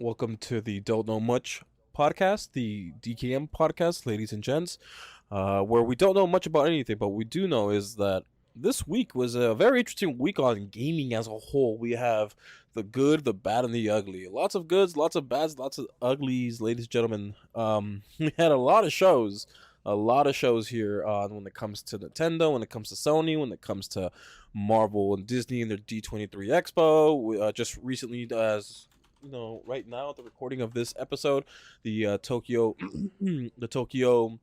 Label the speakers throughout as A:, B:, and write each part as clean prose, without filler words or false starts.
A: Welcome to the Don't Know Much podcast, the DKM podcast, ladies and gents, where we don't know much about anything, but we do know is that this week was a very interesting week on gaming as a whole. We have the good, the bad, and the ugly. Lots of goods, lots of bads, lots of uglies, ladies and gentlemen. We had a lot of shows here on when it comes to Nintendo, when it comes to Sony, when it comes to Marvel and Disney and their D23 Expo. Just recently, as right now at the recording of this episode, the Tokyo, the Tokyo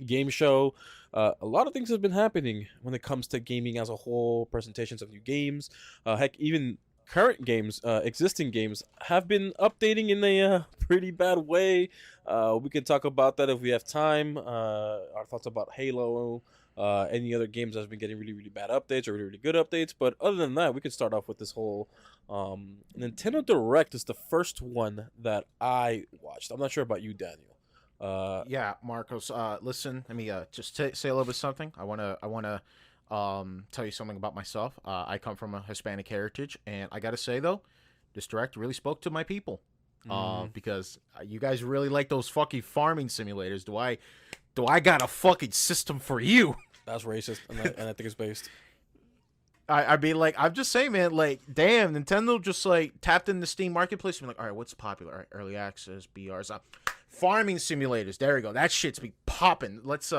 A: Game Show. A lot of things have been happening when it comes to gaming as a whole. Presentations of new games, heck, even current games, existing games have been updating in a pretty bad way. We can talk about that if we have time. Our thoughts about Halo. Any other games that have been getting really, really bad updates or really, really good updates. But other than that, we could start off with this whole Nintendo Direct is the first one that I watched. I'm not sure about you, Daniel.
B: Yeah, Marcos. Listen, let me just say a little bit something. I wanna tell you something about myself. I come from a Hispanic heritage, and I gotta say though, this direct really spoke to my people. Because you guys really like those fucking farming simulators. Do I got a fucking system for you?
A: That's racist, and I think it's based.
B: I mean, like, I'm just saying, man, like, damn, Nintendo just, like, tapped in the Steam Marketplace and be like, all right, what's popular? All right, early access, BRs, farming simulators. There we go. That shit's be popping. Let's,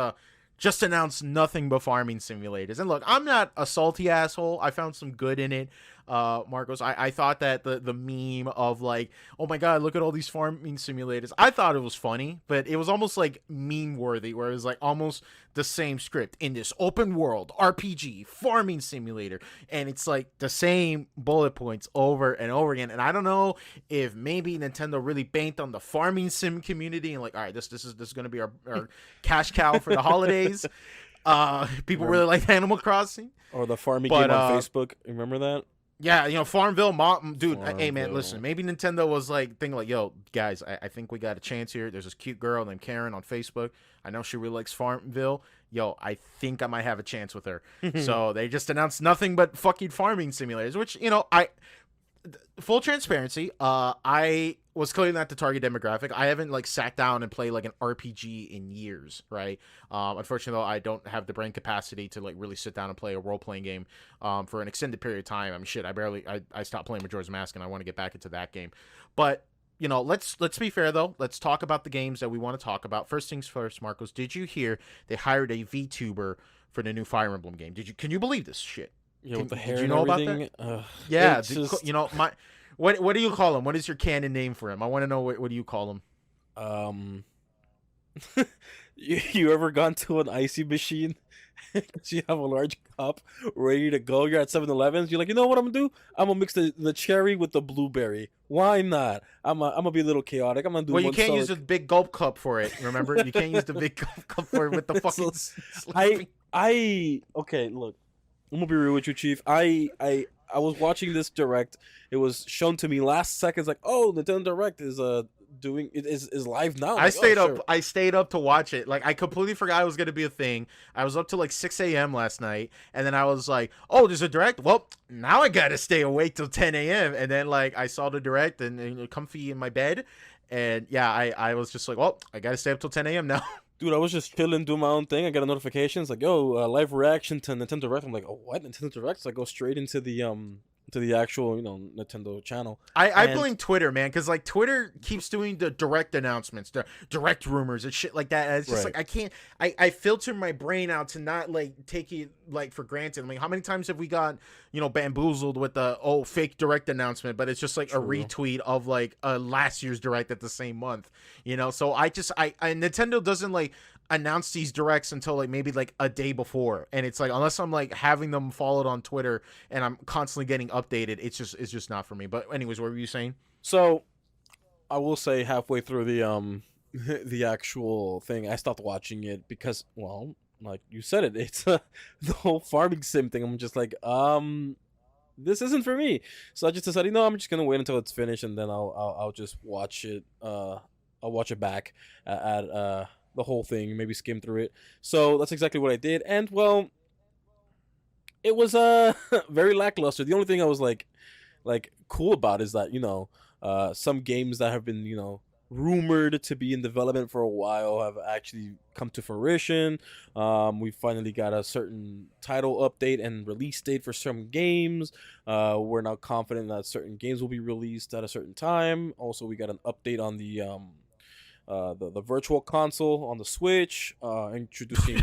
B: just announce nothing but farming simulators. And look, I'm not a salty asshole. I found some good in it. Marcos, I thought that the meme of like, oh my god, look at all these farming simulators. I thought it was funny, but it was almost like meme worthy, where it was like almost the same script in this open world RPG farming simulator, and it's like the same bullet points over and over again. And I don't know if maybe Nintendo really banked on the farming sim community and like, all right, this is gonna be our cash cow for the holidays. People really like Animal Crossing
A: Or the farming game on Facebook. Remember that?
B: yeah, Farmville, dude. Hey, man,
A: Farmville.
B: listen. Maybe Nintendo was like thinking, like, yo, guys, I think we got a chance here. There's this cute girl named Karen on Facebook. I know she really likes Farmville. Yo, I think I might have a chance with her. So they just announced nothing but fucking farming simulators, which full transparency, I was clearly not the target demographic. I haven't like sat down and played like an RPG in years, right? Unfortunately, though, I don't have the brain capacity to like really sit down and play a role playing game for an extended period of time. I mean, shit, I stopped playing Majora's Mask, and I want to get back into that game. But let's be fair though. Let's talk about the games that we want to talk about. First things first, Marcos. Did you hear they hired a VTuber for the new Fire Emblem game? Can you believe this shit?
A: With the hair
B: Did you
A: and
B: know about
A: everything.
B: that? Yeah,
A: Just,
B: my what do you call him? What is your canon name for him? I want to know what do you call him?
A: um, you ever gone to an icy machine? 'Cause you have a large cup ready to go. You're at 7-Elevens. You're like, you know what I'm gonna do? I'm gonna mix the cherry with the blueberry. Why not? I'm gonna be a little chaotic. I'm gonna do
B: Well, you
A: one
B: can't use
A: solid.
B: the big gulp cup for it. Remember, you can't use the big gulp cup for it with the fucking.
A: So, I okay. Look, I'm gonna be real with you, Chief. I was watching this direct. It was shown to me last second. It's like, oh, the Nintendo Direct is doing it is live now. I'm
B: I
A: like, oh,
B: stayed up.
A: sure.
B: I stayed up to watch it. Like I completely forgot it was gonna be a thing. I was up till like 6 a.m. last night, and then I was like, "Oh, there's a direct. Well, now I gotta stay awake till 10 a.m." And then like I saw the direct and comfy in my bed, and yeah, I was just like, "Well, I gotta stay up till 10 a.m. now."
A: Dude, I was just chilling, doing my own thing. I got a notification. It's like, yo, live reaction to Nintendo Direct. I'm like, oh, what? Nintendo Direct? So I go straight into the actual, Nintendo channel.
B: I
A: And
B: blame Twitter, man, because like Twitter keeps doing the direct announcements, the direct rumors and shit like that. And it's just
A: right.
B: like I can't. I filter my brain out to not like take it like for granted. I mean, how many times have we got bamboozled with the fake direct announcement, but it's just like a
A: True.
B: retweet of like last year's direct at the same month. So I Nintendo doesn't like announce these directs until like maybe like a day before, and it's like unless I'm like having them followed on Twitter and I'm constantly getting updated, it's just not for me. But anyways, what were you saying?
A: So I will say halfway through the the actual thing, I stopped watching it because, well, like you said it, it's the whole farming sim thing. I'm just like, this isn't for me. So I just decided, no, I'm just gonna wait until it's finished, and then I'll just watch it. I'll watch it back at the whole thing, maybe skim through it. So that's exactly what I did, and well, it was very lackluster. The only thing I was like cool about is that Some games that have been, rumored to be in development for a while have actually come to fruition. We finally got a certain title update and release date for some games. We're now confident that certain games will be released at a certain time. Also, we got an update on the virtual console on the Switch, introducing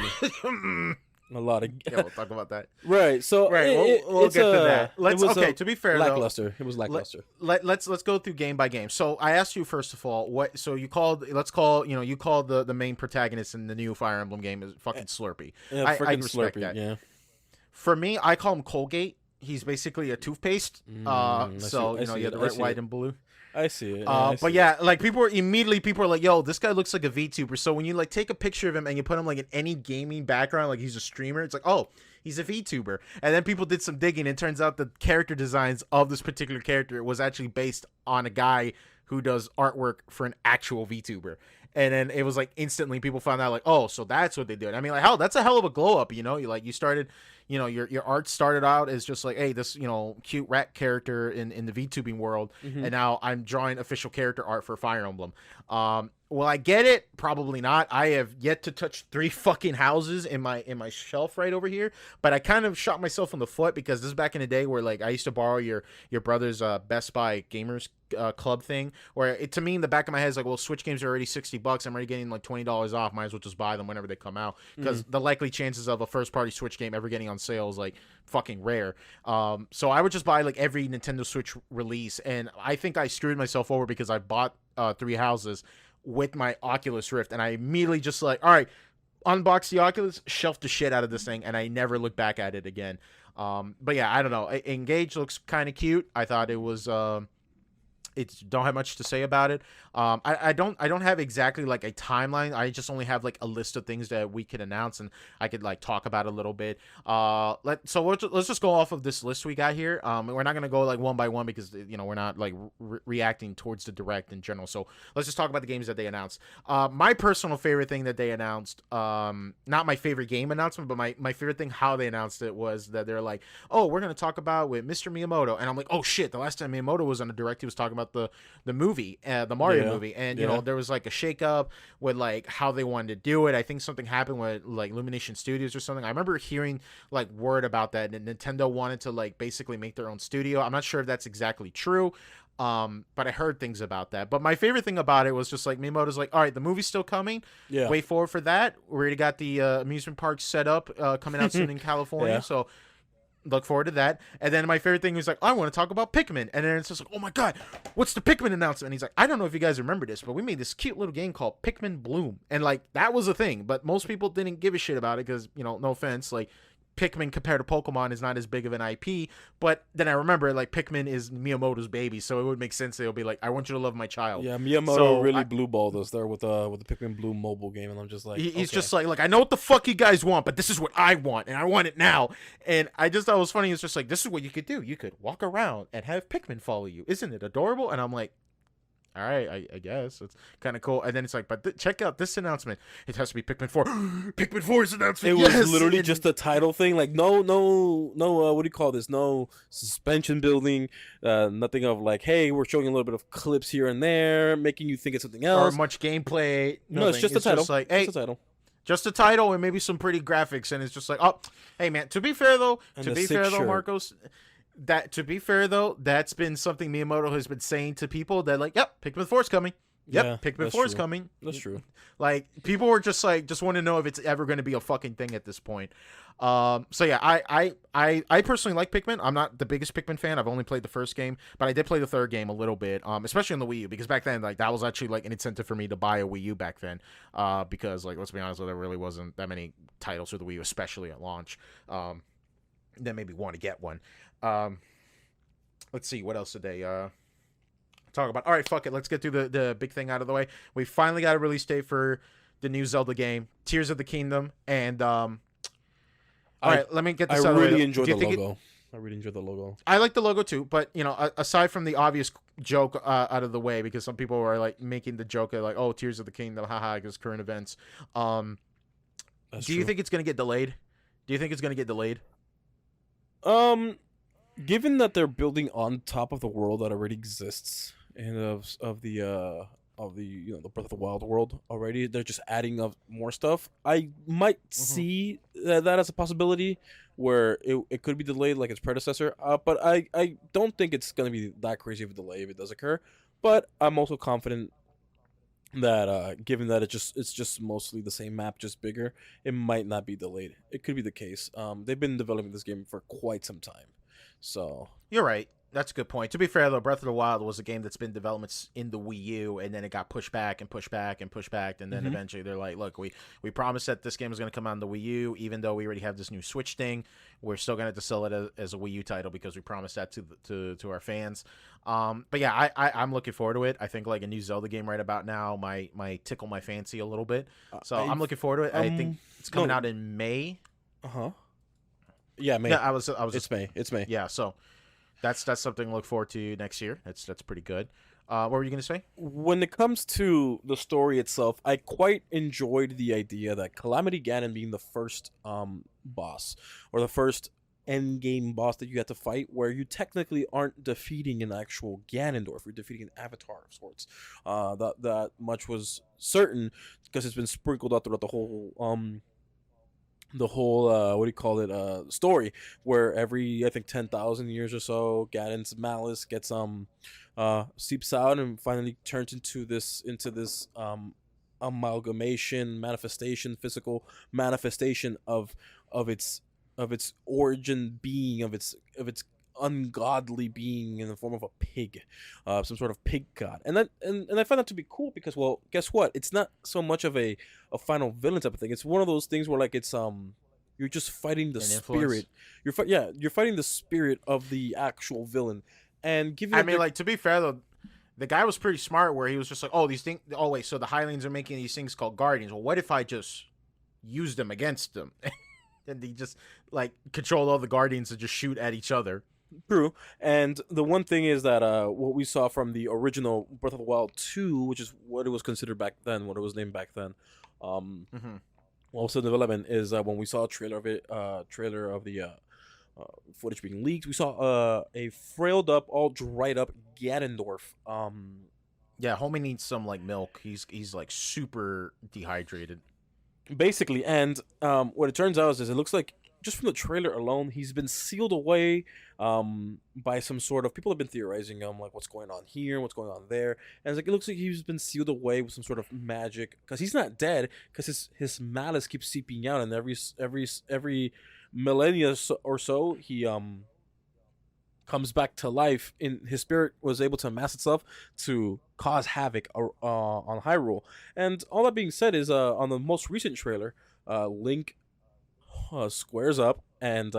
A: a lot of
B: Yeah, we'll talk about that.
A: right. So
B: Right, we'll get to that. To be fair,
A: lackluster. It was
B: though,
A: lackluster.
B: let's go through game by game. So I asked you first of all, what? So you called, you called the main protagonist in the new Fire Emblem game is fucking Slurpee.
A: Yeah,
B: I
A: freaking
B: respect
A: Slurpee.
B: that.
A: Yeah.
B: For me, I call him Colgate. He's basically a toothpaste. So you have the red, white, and blue.
A: I see it. Yeah,
B: But yeah, like people are like, yo, this guy looks like a VTuber. So when you like take a picture of him and you put him like in any gaming background, like he's a streamer, it's like, oh, he's a VTuber. And then people did some digging, and it turns out the character designs of this particular character was actually based on a guy who does artwork for an actual VTuber. And then it was like instantly people found out like, oh, so that's what they did. I mean, like, hell, that's a hell of a glow up, you started, your art started out as just like, hey, this, cute rat character in the VTubing world.
A: Mm-hmm.
B: And now I'm drawing official character art for Fire Emblem. Will I get it? Probably not. I have yet to touch 3 fucking houses in my shelf right over here, but I kind of shot myself in the foot because this is back in the day where like I used to borrow your brother's Best Buy gamers club thing, where it, to me in the back of my head is like, well, Switch games are already $60. I'm already getting like $20 off. Might as well just buy them whenever they come out, because the likely chances of a first party Switch game ever getting on sale is like fucking rare. So I would just buy like every Nintendo Switch release, and I think I screwed myself over because I bought 3 houses with my Oculus Rift, and I immediately just like, all right, unbox the Oculus, shelf the shit out of this thing, and I never looked back at it again. But yeah, I don't know. Engage looks kind of cute. I thought it was don't have much to say about it. I don't have exactly like a timeline. I just only have like a list of things that we could announce, and I could like talk about a little bit. Let's just go off of this list we got here. We're not gonna go like one by one because we're not like reacting towards the direct in general. So let's just talk about the games that they announced. My personal favorite thing that they announced, not my favorite game announcement, but my favorite thing how they announced it was that they're like, oh, we're gonna talk about with Mr. Miyamoto, and I'm like, oh shit, the last time Miyamoto was on the direct, he was talking about the movie, the Mario movie, and there was like a shakeup with like how they wanted to do it. I think something happened with like Illumination Studios or something. I remember hearing like word about that, and Nintendo wanted to like basically make their own studio. I'm not sure if that's exactly true, but I heard things about that. But my favorite thing about it was just like Miyamoto's like, all right, the movie's still coming. Yeah, wait for that. We already got the amusement park set up, coming out soon in California. So look forward to that. And then my favorite thing was like, I want to talk about Pikmin. And then it's just like, oh my god, what's the Pikmin announcement? And he's like, I don't know if you guys remember this, but we made this cute little game called Pikmin Bloom. And like, that was a thing, but most people didn't give a shit about it because, no offense, like Pikmin compared to Pokemon is not as big of an IP. But then I remember like Pikmin is Miyamoto's baby, so it would make sense they'll be like, I want you to love my child.
A: Yeah, Miyamoto really blue balled us there with the Pikmin Blue mobile game, and I'm just like,
B: he's just like I know what the fuck you guys want, but this is what I want, and I want it now. And I just thought it was funny. It's just like, this is what you could do. You could walk around and have Pikmin follow you. Isn't it adorable? And I'm like, all right, I guess it's kind of cool. And then it's like, but check out this announcement. It has to be Pikmin 4. Pikmin 4's announcement.
A: It was literally just a title thing. Like no. What do you call this? No suspension building. Nothing of like, hey, we're showing a little bit of clips here and there, making you think it's something else.
B: Or much gameplay.
A: No, it's just a title.
B: Just like, hey, just a title and maybe some pretty graphics. And it's just like, oh, hey man. To be fair though, Marcos. To be fair though, that's been something Miyamoto has been saying to people that like, yep, Pikmin 4's coming. Yep, Pikmin 4's coming.
A: That's true.
B: Like people were just like, just want to know if it's ever going to be a fucking thing at this point. So yeah, I personally like Pikmin. I'm not the biggest Pikmin fan. I've only played the first game, but I did play the third game a little bit. Especially on the Wii U, because back then like that was actually like an incentive for me to buy a Wii U back then. Because like let's be honest, there really wasn't that many titles for the Wii U, especially at launch. That made me want to get one. Let's see, what else did they talk about? All right, fuck it, let's get through the big thing out of the way. We finally got a release date for the new Zelda game, Tears of the Kingdom, and all right, let me get this out of the way. I really enjoyed
A: the logo.
B: I like the logo too, but aside from the obvious joke out of the way, because some people were like making the joke of like, oh, Tears of the Kingdom, haha, because current events. Do you think it's gonna get delayed?
A: Given that they're building on top of the world that already exists, and of the the Breath of the Wild world already. They're just adding of more stuff. I might
B: Hmm.
A: see that as a possibility where it could be delayed like its predecessor. But I don't think it's gonna be that crazy of a delay if it does occur. But I'm also confident that given that it's just mostly the same map, just bigger, it might not be delayed. It could be the case. They've been developing this game for quite some time, so
B: You're right. That's a good point. To be fair, though, Breath of the Wild was a game that's been developed in the Wii U, and then it got pushed back and pushed back and pushed back, and then
A: hmm
B: eventually they're like, "Look, we promised that this game was going to come on the Wii U, even though we already have this new Switch thing. We're still going to have to sell it as a Wii U title because we promised that to our fans." But yeah, I'm looking forward to it. I think like a new Zelda game right about now might tickle my fancy a little bit, so
A: I
B: I'm looking forward to it. I think it's coming
A: no
B: out in May.
A: uh-huh yeah,
B: Yeah,
A: May.
B: I was
A: It's
B: just
A: May. It's May.
B: yeah. So that's something to look forward to next year. That's pretty good. What were you gonna say?
A: When it comes to the story itself, I quite enjoyed the idea that Calamity Ganon being the first boss, or the first end game boss that you had to fight, where you technically aren't defeating an actual Ganondorf, you're defeating an avatar of sorts. That much was certain because it's been sprinkled out throughout the whole what do you call it story, where every I think 10,000 years or so Gadon's malice gets seeps out and finally turns into this amalgamation manifestation, physical manifestation of its origin being, of its ungodly being in the form of a pig, some sort of pig god. And I find that to be cool because, well, guess what, it's not so much of a final villain type of thing. It's one of those things where like it's you're just fighting the
B: An influence.
A: spirit. You're fighting the spirit of the actual villain. And given
B: I
A: that
B: mean,
A: they're
B: like to be fair though, the guy was pretty smart. Where he was just like, "Oh, these things. Oh, wait. So the Highlands are making these things called Guardians. Well, what if I just use them against them?" And he just like controlled all the Guardians to just shoot at each other.
A: true. And the one thing is that what we saw from the original Breath of the Wild 2, which is what it was considered back then, what it was named back then, um
B: Hmm.
A: also development, is when we saw a trailer of it, trailer of the uh, footage being leaked, we saw a frailed up, all dried up Ganondorf.
B: Yeah, homie needs some like milk. He's like super dehydrated.
A: Basically, and what it turns out is it looks like, just from the trailer alone, he's been sealed away by some sort of, people have been theorizing like what's going on here, what's going on there, and it's like it looks like he's been sealed away with some sort of magic, because he's not dead, because his malice keeps seeping out, and every millennia or so he comes back to life. In his spirit was able to amass itself to cause havoc on Hyrule. And all that being said is on the most recent trailer, Link squares up and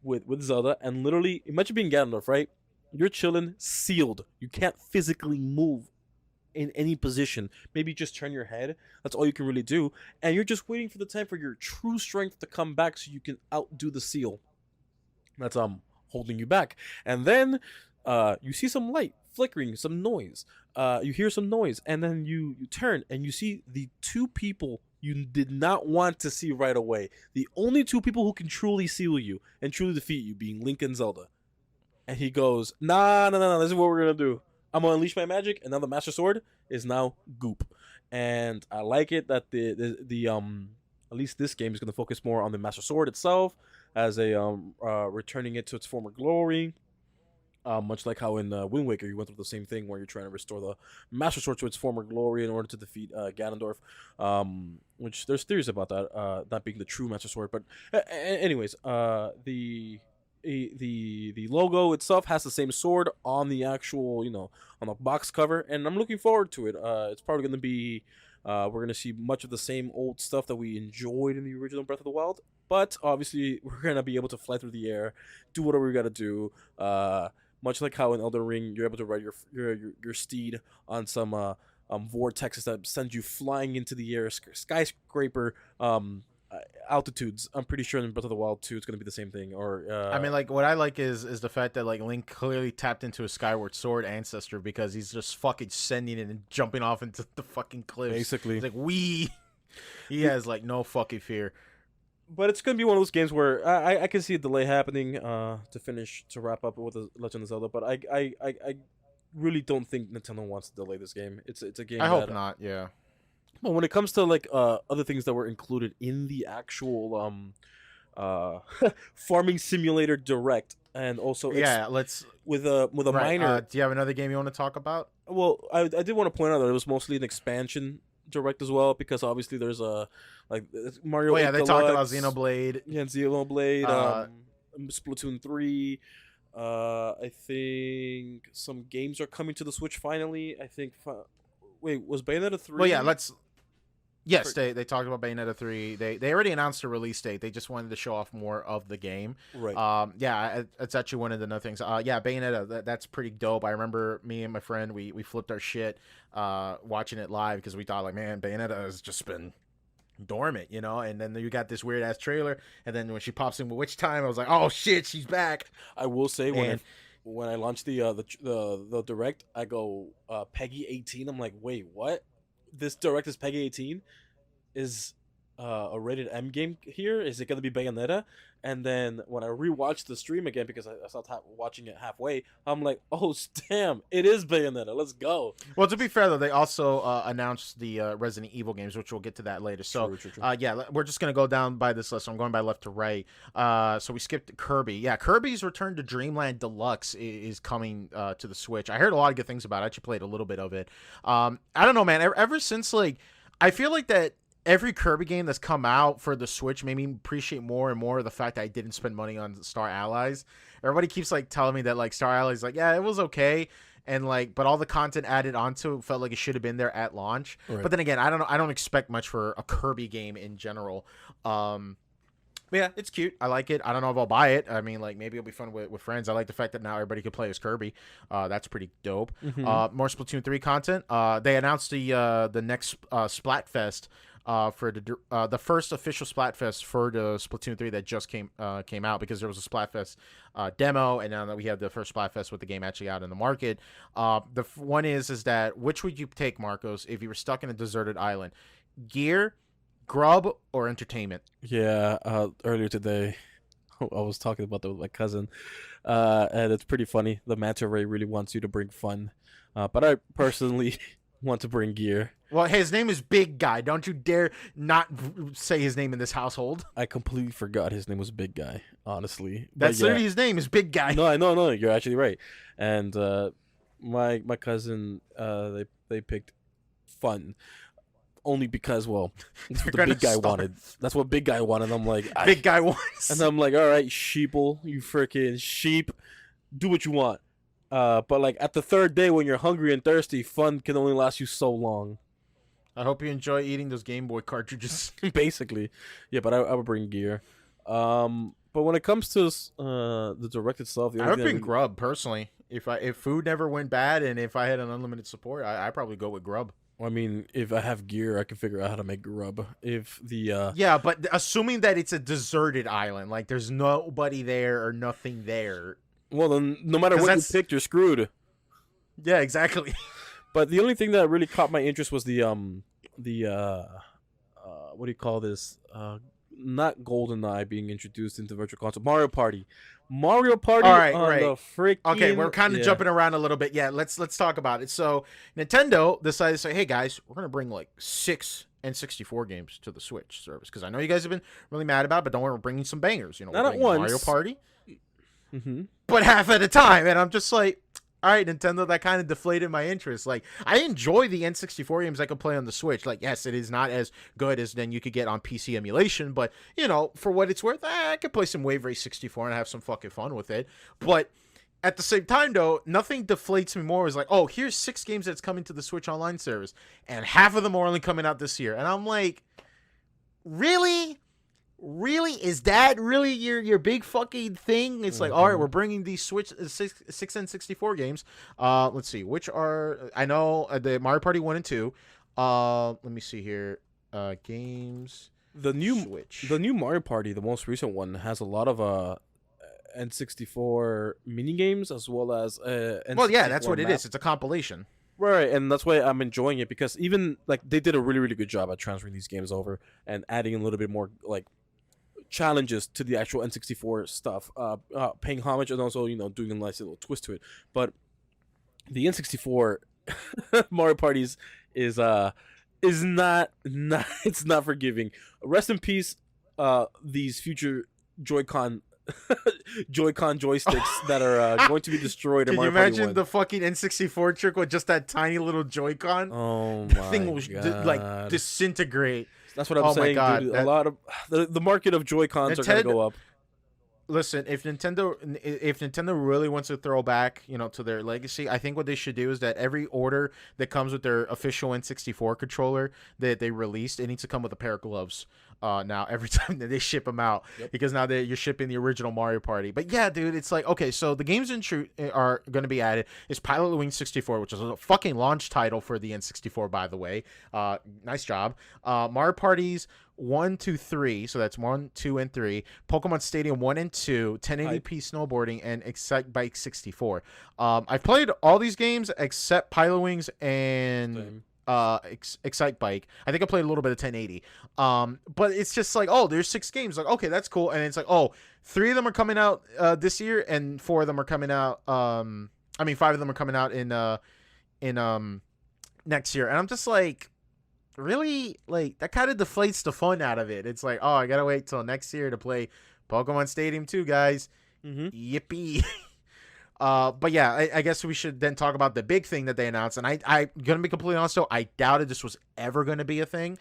A: with Zelda, and literally imagine being Ganondorf, right? You're chilling, sealed. You can't physically move in any position. Maybe just turn your head. That's all you can really do, and you're just waiting for the time for your true strength to come back so you can outdo the seal that's holding you back. And then you see some light flickering, some noise. You hear some noise, and then you turn and you see the two people you did not want to see right away. The only two people who can truly seal you and truly defeat you, being Link and Zelda. And he goes, "Nah, nah, nah, nah. This is what we're gonna do. I'm gonna unleash my magic, and now the Master Sword is now Goop." And I like it that the at least this game is gonna focus more on the Master Sword itself, as a returning it to its former glory. Much like how in Wind Waker you went through the same thing, where you're trying to restore the Master Sword to its former glory in order to defeat Ganondorf. Which there's theories about that not being the true Master Sword, but anyways, the logo itself has the same sword on the actual, on the box cover, and I'm looking forward to it. It's probably going to be we're going to see much of the same old stuff that we enjoyed in the original Breath of the Wild, but obviously we're going to be able to fly through the air, do whatever we got to do. Much like how in Elden Ring you're able to ride your steed on some vortexes that send you flying into the air, skyscraper altitudes. I'm pretty sure in Breath of the Wild 2 it's going to be the same thing. Or
B: I mean, like what I like is the fact that like Link clearly tapped into a Skyward Sword ancestor because he's just fucking sending it and jumping off into the fucking cliffs.
A: basically.
B: He's like he has like no fucking fear.
A: But it's gonna be one of those games where I can see a delay happening to wrap up with the Legend of Zelda. But really don't think Nintendo wants to delay this game. It's a
B: I
A: game
B: hope
A: that.
B: not. Yeah.
A: Well, when it comes to like other things that were included in the actual uh farming simulator direct, and also
B: Yeah. Let's.
A: with a
B: Right.
A: minor.
B: Do you have another game you want to talk about?
A: Well, I did want to point out that it was mostly an expansion direct as well, because obviously there's a like Mario
B: Well, yeah,
A: 8
B: they talked about
A: Deluxe,
B: Xenoblade.
A: yeah, Xenoblade,
B: Uh,
A: Splatoon 3. I think some games are coming to the Switch finally. I think. Wait, was Bayonetta 3?
B: well, yeah, let's. Yes,
A: For-
B: they talked about Bayonetta 3. They already announced a release date. They just wanted to show off more of the game.
A: Right.
B: Yeah, it's actually one of the other things. Yeah, Bayonetta, that's pretty dope. I remember me and my friend, we flipped our shit watching it live because we thought, like, man, Bayonetta has just been dormant, you know? And then you got this weird ass trailer, and then when she pops in with Witch Time, I was like, oh shit, she's back.
A: I will say
B: And
A: when I launched the direct, I go Peggy 18. I'm like, wait, what? This direct is Peggy 18? Is a rated M game here? Is it gonna be Bayonetta? And then when I rewatched the stream again, because I stopped watching it halfway, I'm like, oh damn, it is Bayonetta. Let's go.
B: well, to be fair though, they also announced the Resident Evil games, which we'll get to that later. So,
A: True.
B: yeah, we're just gonna go down by this list. I'm going by left to right. So we skipped Kirby. Yeah, Kirby's Return to Dreamland Deluxe is coming to the Switch. I heard a lot of good things about it. I actually played a little bit of it. I don't know, man. Ever since, like, I feel like that every Kirby game that's come out for the Switch made me appreciate more and more the fact that I didn't spend money on Star Allies. Everybody keeps like telling me that like Star Allies, like, yeah, it was okay, and like, but all the content added onto it felt like it should have been there at launch.
A: Right.
B: But then again, I don't know. I don't expect much for a Kirby game in general. But yeah, it's cute. I like it. I don't know if I'll buy it. I mean, like, maybe it'll be fun with friends. I like the fact that now everybody can play as Kirby. That's pretty dope. More Splatoon 3 content. They announced the next Splatfest for the first official Splatfest for the Splatoon 3 that just came out, because there was a Splatfest demo, and now that we have the first Splatfest with the game actually out in the market. The one is that, which would you take, Marcos, if you were stuck in a deserted island? Gear, grub, or entertainment?
A: Yeah. Earlier today, I was talking about that with my cousin, and it's pretty funny. The manta ray really wants you to bring fun, but I personally want to bring gear.
B: Well, his name is Big Guy. Don't you dare not say his name in this household.
A: I completely forgot his name was Big Guy, honestly.
B: That's
A: But yeah.
B: literally his name is Big Guy.
A: No, you're actually right. And my cousin, they picked fun only because, well, that's what the
B: They're
A: big guy
B: gonna
A: wanted. That's what big guy wanted. I'm like,
B: Big Guy wants.
A: and I'm like, all right, sheeple, you freaking sheep, do what you want. But like at the third day when you're hungry and thirsty, fun can only last you so long.
B: I hope you enjoy eating those Game Boy cartridges.
A: Basically, yeah. But I would bring gear. But when it comes to the direct itself, the
B: I
A: only
B: would
A: thing
B: bring Grub personally. If food never went bad and if I had an unlimited support, I probably go with Grub.
A: I mean, if I have gear, I can figure out how to make grub. If the
B: Yeah, but assuming that it's a deserted island, like there's nobody there or nothing there.
A: well, then no matter
B: 'Cause
A: what you
B: that's-
A: picked, you're screwed.
B: Yeah, exactly.
A: But the only thing that really caught my interest was the what do you call this? Not GoldenEye being introduced into Virtual Console. Mario Party. Mario Party
B: All right,
A: on
B: right.
A: the freaking...
B: Okay, we're kind of
A: yeah.
B: jumping around a little bit. Yeah, let's talk about it. So Nintendo decided to say, "Hey guys, we're gonna bring like 6 N64 games to the Switch service because I know you guys have been really mad about, it, but don't worry, we're bringing some bangers. You know,
A: Not
B: we're
A: at
B: bringing Mario
A: once.
B: Party,
A: Mm-hmm.
B: but half at a time." And I'm just like, all right, Nintendo, that kind of deflated my interest. Like, I enjoy the N64 games I could play on the Switch. Like, yes, it is not as good as then you could get on PC emulation, but, you know, for what it's worth, I could play some Wave Race 64 and have some fucking fun with it. But at the same time, though, nothing deflates me more. It's like, oh, here's 6 games that's coming to the Switch Online service, and half of them are only coming out this year. And I'm like, really? Really, is that really your big fucking thing? It's like, all right, we're bringing these Switch 6 and 64 games. Let's see, which are, I know the Mario Party 1 and 2. Let me see here. Games.
A: The new
B: Switch.
A: the new Mario Party, the most recent one, has a lot of N64 mini games as well as
B: Well, yeah, that's
A: N64
B: what it
A: map.
B: is. It's a compilation.
A: Right, and that's why I'm enjoying it, because even like they did a really, really good job at transferring these games over and adding a little bit more like challenges to the actual N64 stuff, paying homage and also, you know, doing a nice little twist to it. But the N64 Mario Parties is not it's not forgiving. Rest in peace, these future Joy-Con Joy-Con joysticks that are going to be destroyed in
B: Can you
A: Mario Party
B: imagine
A: 1.
B: the fucking N64 trick with just that tiny little Joy-Con?
A: Oh
B: That
A: my
B: thing will like
A: god.
B: disintegrate.
A: That's what I'm
B: Oh my
A: saying,
B: god.
A: dude. A lot of the market of Joy-Cons are going to
B: Nintendo,
A: go up.
B: listen, if Nintendo really wants to throw back, to their legacy, I think what they should do is that every order that comes with their official N64 controller that they released, it needs to come with a pair of gloves. Now every time that they ship them out,
A: Yep.
B: because now you're shipping the original Mario Party. But yeah, dude, it's like, okay, so the games are going to be added is Pilot Wing 64, which is a fucking launch title for the N64, by the way. Nice job. Mario Parties 1, 2, 3. So that's 1, 2, and 3. Pokemon Stadium 1 and 2. 1080p snowboarding and Excite Bike 64. I've played all these games except Pilot Wings and
A: Same.
B: Excite Bike. I think I played a little bit of 1080. But it's just like, oh, there's 6 games. Like, okay, that's cool. And it's like, oh, 3 of them are coming out this year, and 4 of them are coming out. 5 of them are coming out in next year. And I'm just like, really, like, that kind of deflates the fun out of it. It's like, oh, I gotta wait till next year to play Pokemon Stadium 2, guys.
A: Mm-hmm.
B: Yippee. But yeah, I guess we should then talk about the big thing that they announced. And I'm gonna be completely honest, though, I doubted this was ever gonna be a thing.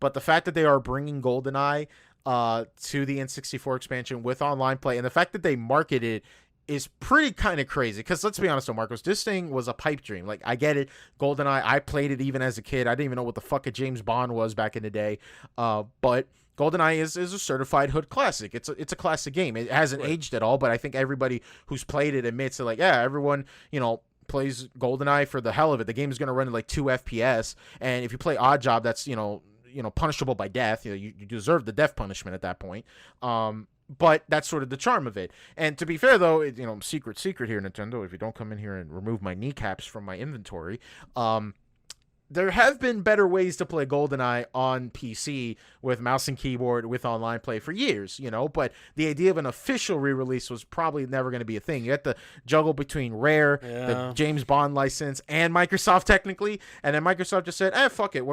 B: But the fact that they are bringing GoldenEye to the N64 expansion with online play, and the fact that they market it is pretty kind of crazy. Because let's be honest, though, Marcos, this thing was a pipe dream. Like, I get it, GoldenEye. I played it even as a kid. I didn't even know what the fuck a James Bond was back in the day. But GoldenEye is a certified hood classic. It's a classic game. It hasn't aged at all, but I think everybody who's played it admits that, like, yeah, everyone, plays GoldenEye for the hell of it. The game is going to run at like 2 FPS, and if you play Odd Job, that's punishable by death. You deserve the death punishment at that point. But that's sort of the charm of it. And to be fair, though, secret here, Nintendo, if you don't come in here and remove my kneecaps from my inventory, there have been better ways to play GoldenEye on PC with mouse and keyboard with online play for years, but the idea of an official re-release was probably never going to be a thing. You had to juggle between Rare, the James Bond license, and Microsoft technically, and then Microsoft just said, fuck it,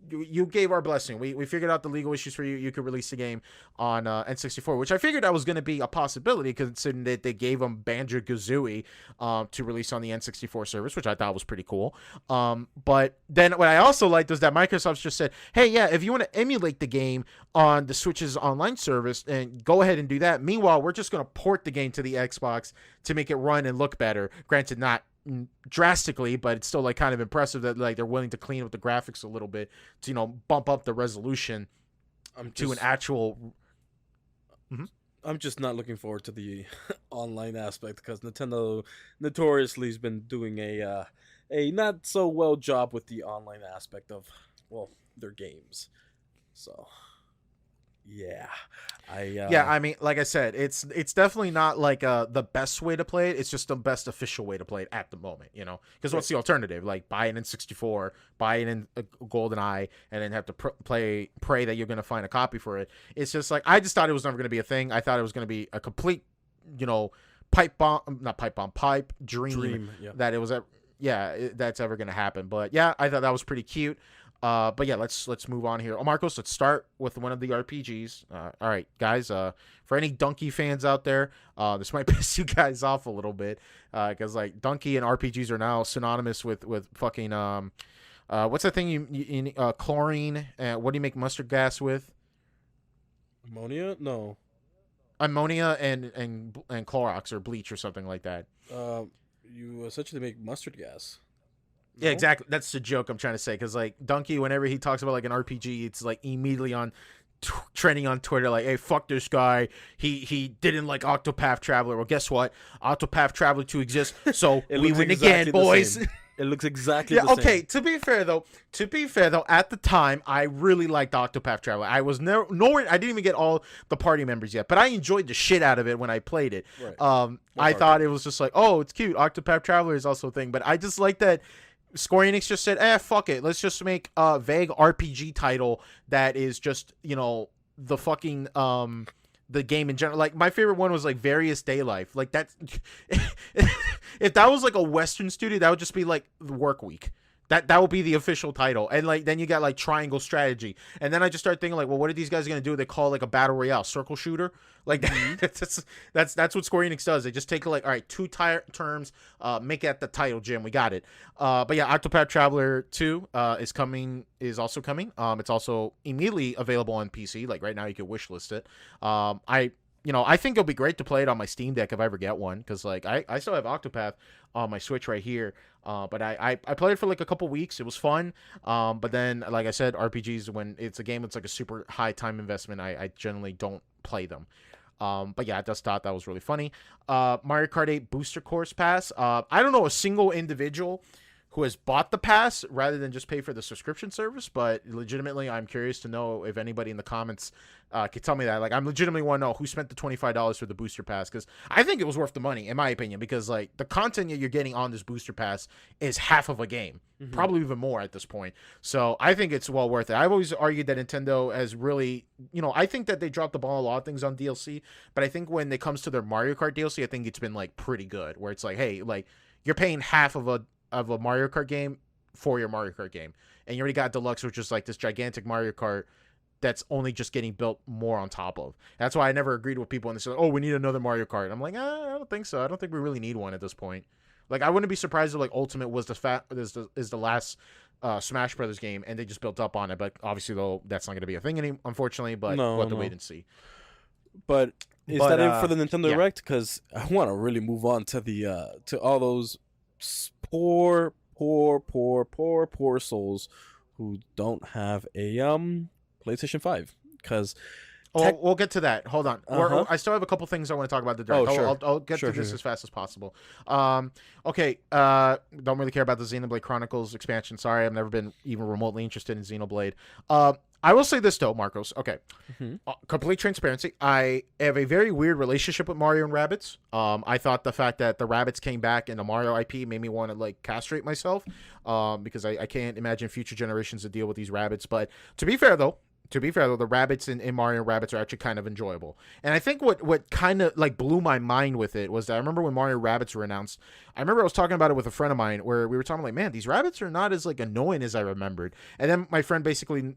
B: you gave our blessing. We figured out the legal issues for you. You could release the game on N64, which I figured that was going to be a possibility considering that they gave them Banjo-Kazooie to release on the N64 service, which I thought was pretty cool. But then what I also liked was that Microsoft just said, hey, yeah, if you want to emulate the game on the Switch's online service, then go ahead and do that. Meanwhile, we're just going to port the game to the Xbox to make it run and look better. Granted, not drastically, but it's still like kind of impressive that like they're willing to clean up the graphics a little bit to bump up the resolution to an actual. Mm-hmm.
A: I'm just not looking forward to the online aspect because Nintendo notoriously has been doing a not so well job with the online aspect of their games. So yeah,
B: I mean, like I said, it's definitely not like the best way to play it. It's just the best official way to play it at the moment, because what's the alternative? Like buy it in 64, buy it in GoldenEye, and then have to pray that you're gonna find a copy for it. It's just like, I just thought it was never gonna be a thing. I thought it was gonna be a complete, pipe dream.
A: Yeah.
B: That it was that's ever gonna happen. But yeah, I thought that was pretty cute. But yeah, let's move on here. Oh, Marcos, let's start with one of the RPGs. All right, guys. For any Donkey fans out there, this might piss you guys off a little bit, because like Donkey and RPGs are now synonymous with fucking what's that thing you chlorine? What do you make mustard gas with?
A: Ammonia? No.
B: Ammonia and Clorox or bleach or something like that.
A: You essentially make mustard gas.
B: Yeah, exactly. That's the joke I'm trying to say. Because like Donkey, whenever he talks about like an RPG, it's like immediately on trending on Twitter, like, "Hey, fuck this guy. He didn't like Octopath Traveler." Well, guess what? Octopath Traveler 2 exists, so we win again, boys.
A: It looks exactly the same.
B: Okay, to be fair though, at the time, I really liked Octopath Traveler. I was nowhere. I didn't even get all the party members yet, but I enjoyed the shit out of it when I played it.
A: Right.
B: I thought it was just like, oh, it's cute. Octopath Traveler is also a thing, but I just like that Square Enix just said, fuck it. Let's just make a vague RPG title that is just, the fucking, the game in general. Like, my favorite one was, like, Various Day Life. Like, that's... if that was like a Western studio, that would just be like Work Week. That would be the official title. And like then you got like Triangle Strategy. And then I just start thinking like, well, what are these guys gonna do? They call it like a battle royale, circle shooter. Like that's what Square Enix does. They just take like, all right, two terms, make it the title, Jim. We got it. But yeah, Octopath Traveler 2 is also coming. It's also immediately available on PC. Like right now, you can wishlist it. I think it'll be great to play it on my Steam Deck if I ever get one, because like I still have Octopath on my Switch right here. But I played it for like a couple weeks. It was fun. But then, like I said, RPGs, when it's a game that's like a super high time investment, I generally don't play them. But yeah, I just thought that was really funny. Mario Kart 8 Booster Course Pass. I don't know a single individual who has bought the pass rather than just pay for the subscription service, but legitimately, I'm curious to know if anybody in the comments could tell me that. Like, I'm legitimately want to know who spent the $25 for the booster pass, because I think it was worth the money, in my opinion, because like the content that you're getting on this booster pass is half of a game, probably even more at this point. So I think it's well worth it. I've always argued that Nintendo has really, I think that they dropped the ball on a lot of things on DLC, but I think when it comes to their Mario Kart DLC, I think it's been like pretty good, where it's like, hey, like you're paying half of a Mario Kart game for your Mario Kart game, and you already got Deluxe, which is like this gigantic Mario Kart that's only just getting built more on top of. That's why I never agreed with people when they said, oh, we need another Mario Kart. I'm like, I don't think so. I don't think we really need one at this point. Like, I wouldn't be surprised if like Ultimate was the last Smash Brothers game, and they just built up on it. But obviously, though, that's not going to be a thing unfortunately. But we'll have to wait and see.
A: But is that it for the Nintendo Direct? Because I want to really move on to the to all those poor souls who don't have a PlayStation 5. Because
B: we'll get to that. Hold on. I still have a couple things I want to talk about the Direct.
A: Sure.
B: I'll get to this as fast as possible. Okay. Don't really care about the Xenoblade Chronicles expansion. Sorry, I've never been even remotely interested in Xenoblade. I will say this though, Marcos. Okay. Complete transparency. I have a very weird relationship with Mario and Rabbids. I thought the fact that the Rabbids came back in the Mario IP made me want to like castrate myself. Because I can't imagine future generations to deal with these Rabbids. But to be fair though, the Rabbids in Mario Rabbids are actually kind of enjoyable. And I think what kind of like blew my mind with it was that I remember when Mario Rabbids were announced, I remember I was talking about it with a friend of mine where we were talking like, man, these rabbits are not as like annoying as I remembered. And then my friend basically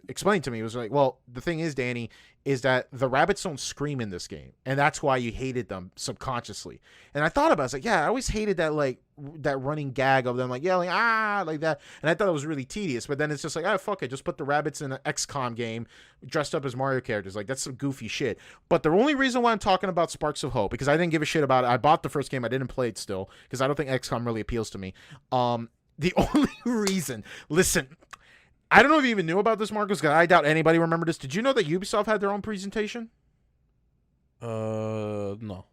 B: explained to me, it was like, well, the thing is, Danny, is that the rabbits don't scream in this game. And that's why you hated them subconsciously. And I thought about it, I was like, yeah, I always hated that like that running gag of them like yelling like that, and I thought it was really tedious. But then it's just like, fuck it, just put the rabbits in an XCOM game dressed up as Mario characters. Like, that's some goofy shit. But the only reason why I'm talking about Sparks of Hope, because I didn't give a shit about it, I bought the first game, I didn't play it still because I don't think XCOM really appeals to me. The only reason, listen, I don't know if you even knew about this, Marcus, because I doubt anybody remembered this. Did you know that Ubisoft had their own presentation?
A: No.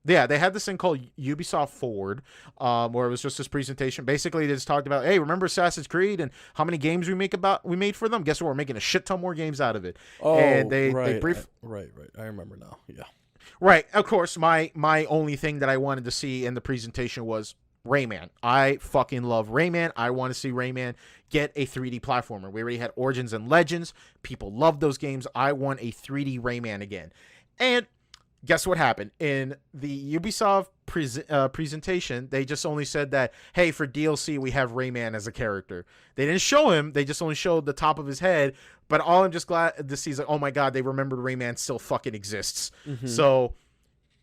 B: Yeah, they had this thing called Ubisoft Forward, where it was just this presentation. Basically, they just talked about, hey, remember Assassin's Creed and how many games we made for them? Guess what? We're making a shit ton more games out of it.
A: Oh,
B: and they
A: right. I remember now. Yeah.
B: Right. Of course, my only thing that I wanted to see in the presentation was Rayman. I fucking love Rayman. I want to see Rayman get a 3D platformer. We already had Origins and Legends. People love those games. I want a 3D Rayman again. And guess what happened? In the Ubisoft presentation, they just only said that, hey, for DLC, we have Rayman as a character. They didn't show him. They just only showed the top of his head. But all I'm just glad to see is like, oh my God, they remembered Rayman still fucking exists. So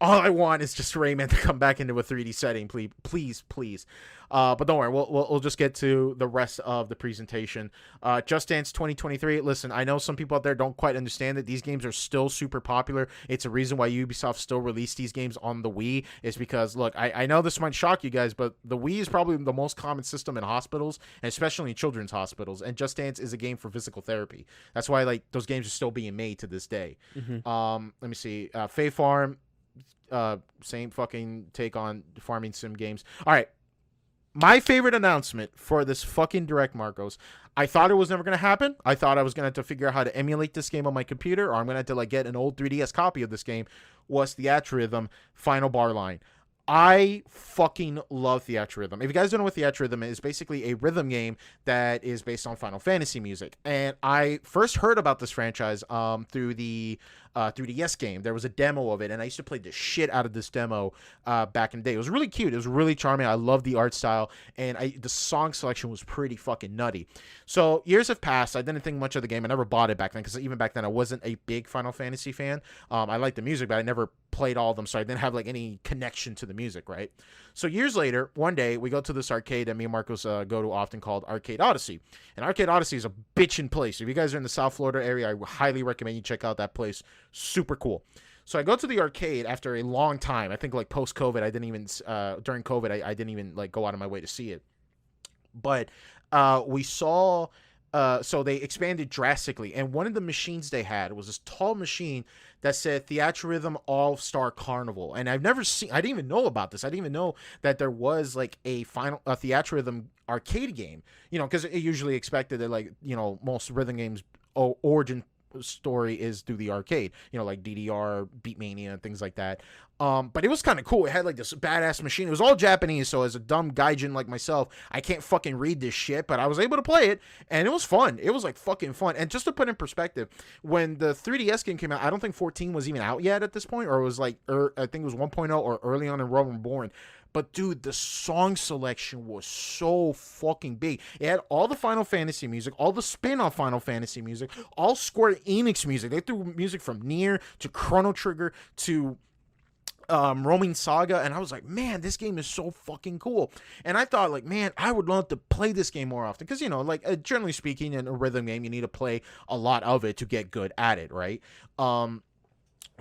B: all I want is just Rayman to come back into a 3D setting, please. But don't worry, we'll just get to the rest of the presentation. Just Dance 2023. Listen, I know some people out there don't quite understand that these games are still super popular. It's a reason why Ubisoft still released these games on the Wii. Is because, look, I know this might shock you guys, but the Wii is probably the most common system in hospitals, and especially in children's hospitals. And Just Dance is a game for physical therapy. That's why like those games are still being made to this day. Let me see. Fae Farm. Same fucking take on farming sim games. All right. My favorite announcement for this fucking Direct, Marcos, I thought it was never going to happen. I thought I was going to have to figure out how to emulate this game on my computer, or I'm going to have to like get an old 3DS copy of this game, was Theatrhythm Final Bar Line. I fucking love Theatrhythm. If you guys don't know what Theatrhythm is, basically a rhythm game that is based on Final Fantasy music. And I first heard about this franchise through the 3DS game. There was a demo of it, and I used to play the shit out of this demo back in the day. It was really cute. It was really charming. I love the art style, and the song selection was pretty fucking nutty. So years have passed. I didn't think much of the game. I never bought it back then because even back then I wasn't a big Final Fantasy fan. I liked the music, but I never played all of them, so I didn't have like any connection to the music, right? So years later, one day we go to this arcade that me and Marcos go to often called Arcade Odyssey. And Arcade Odyssey is a bitchin' place. If you guys are in the South Florida area, I highly recommend you check out that place. Super cool. So I go to the arcade after a long time. I think like post COVID, I didn't even during COVID, I didn't even like go out of my way to see it. But we saw. So they expanded drastically, and one of the machines they had was this tall machine that said Theatrhythm All-Star Carnival. And I didn't even know about this. I didn't even know that there was like a Theatrhythm arcade game, because it usually expected that, like, most rhythm games origin story is through the arcade, like DDR, Beatmania, and things like that. But it was kind of cool. It had like this badass machine. It was all Japanese, so as a dumb gaijin like myself, I can't fucking read this shit, but I was able to play it, and it was fun. It was like fucking fun. And just to put in perspective, when the 3DS game came out, I don't think 14 was even out yet at this point, or it was like, I think it was 1.0 or early on in Realm Reborn. But dude, the song selection was so fucking big. It had all the Final Fantasy music, all the spin-off Final Fantasy music, all Square Enix music. They threw music from Nier to Chrono Trigger to Roaming Saga, and I was like, man, this game is so fucking cool. And I thought, like, man, I would love to play this game more often, because generally speaking, in a rhythm game, you need to play a lot of it to get good at it, right?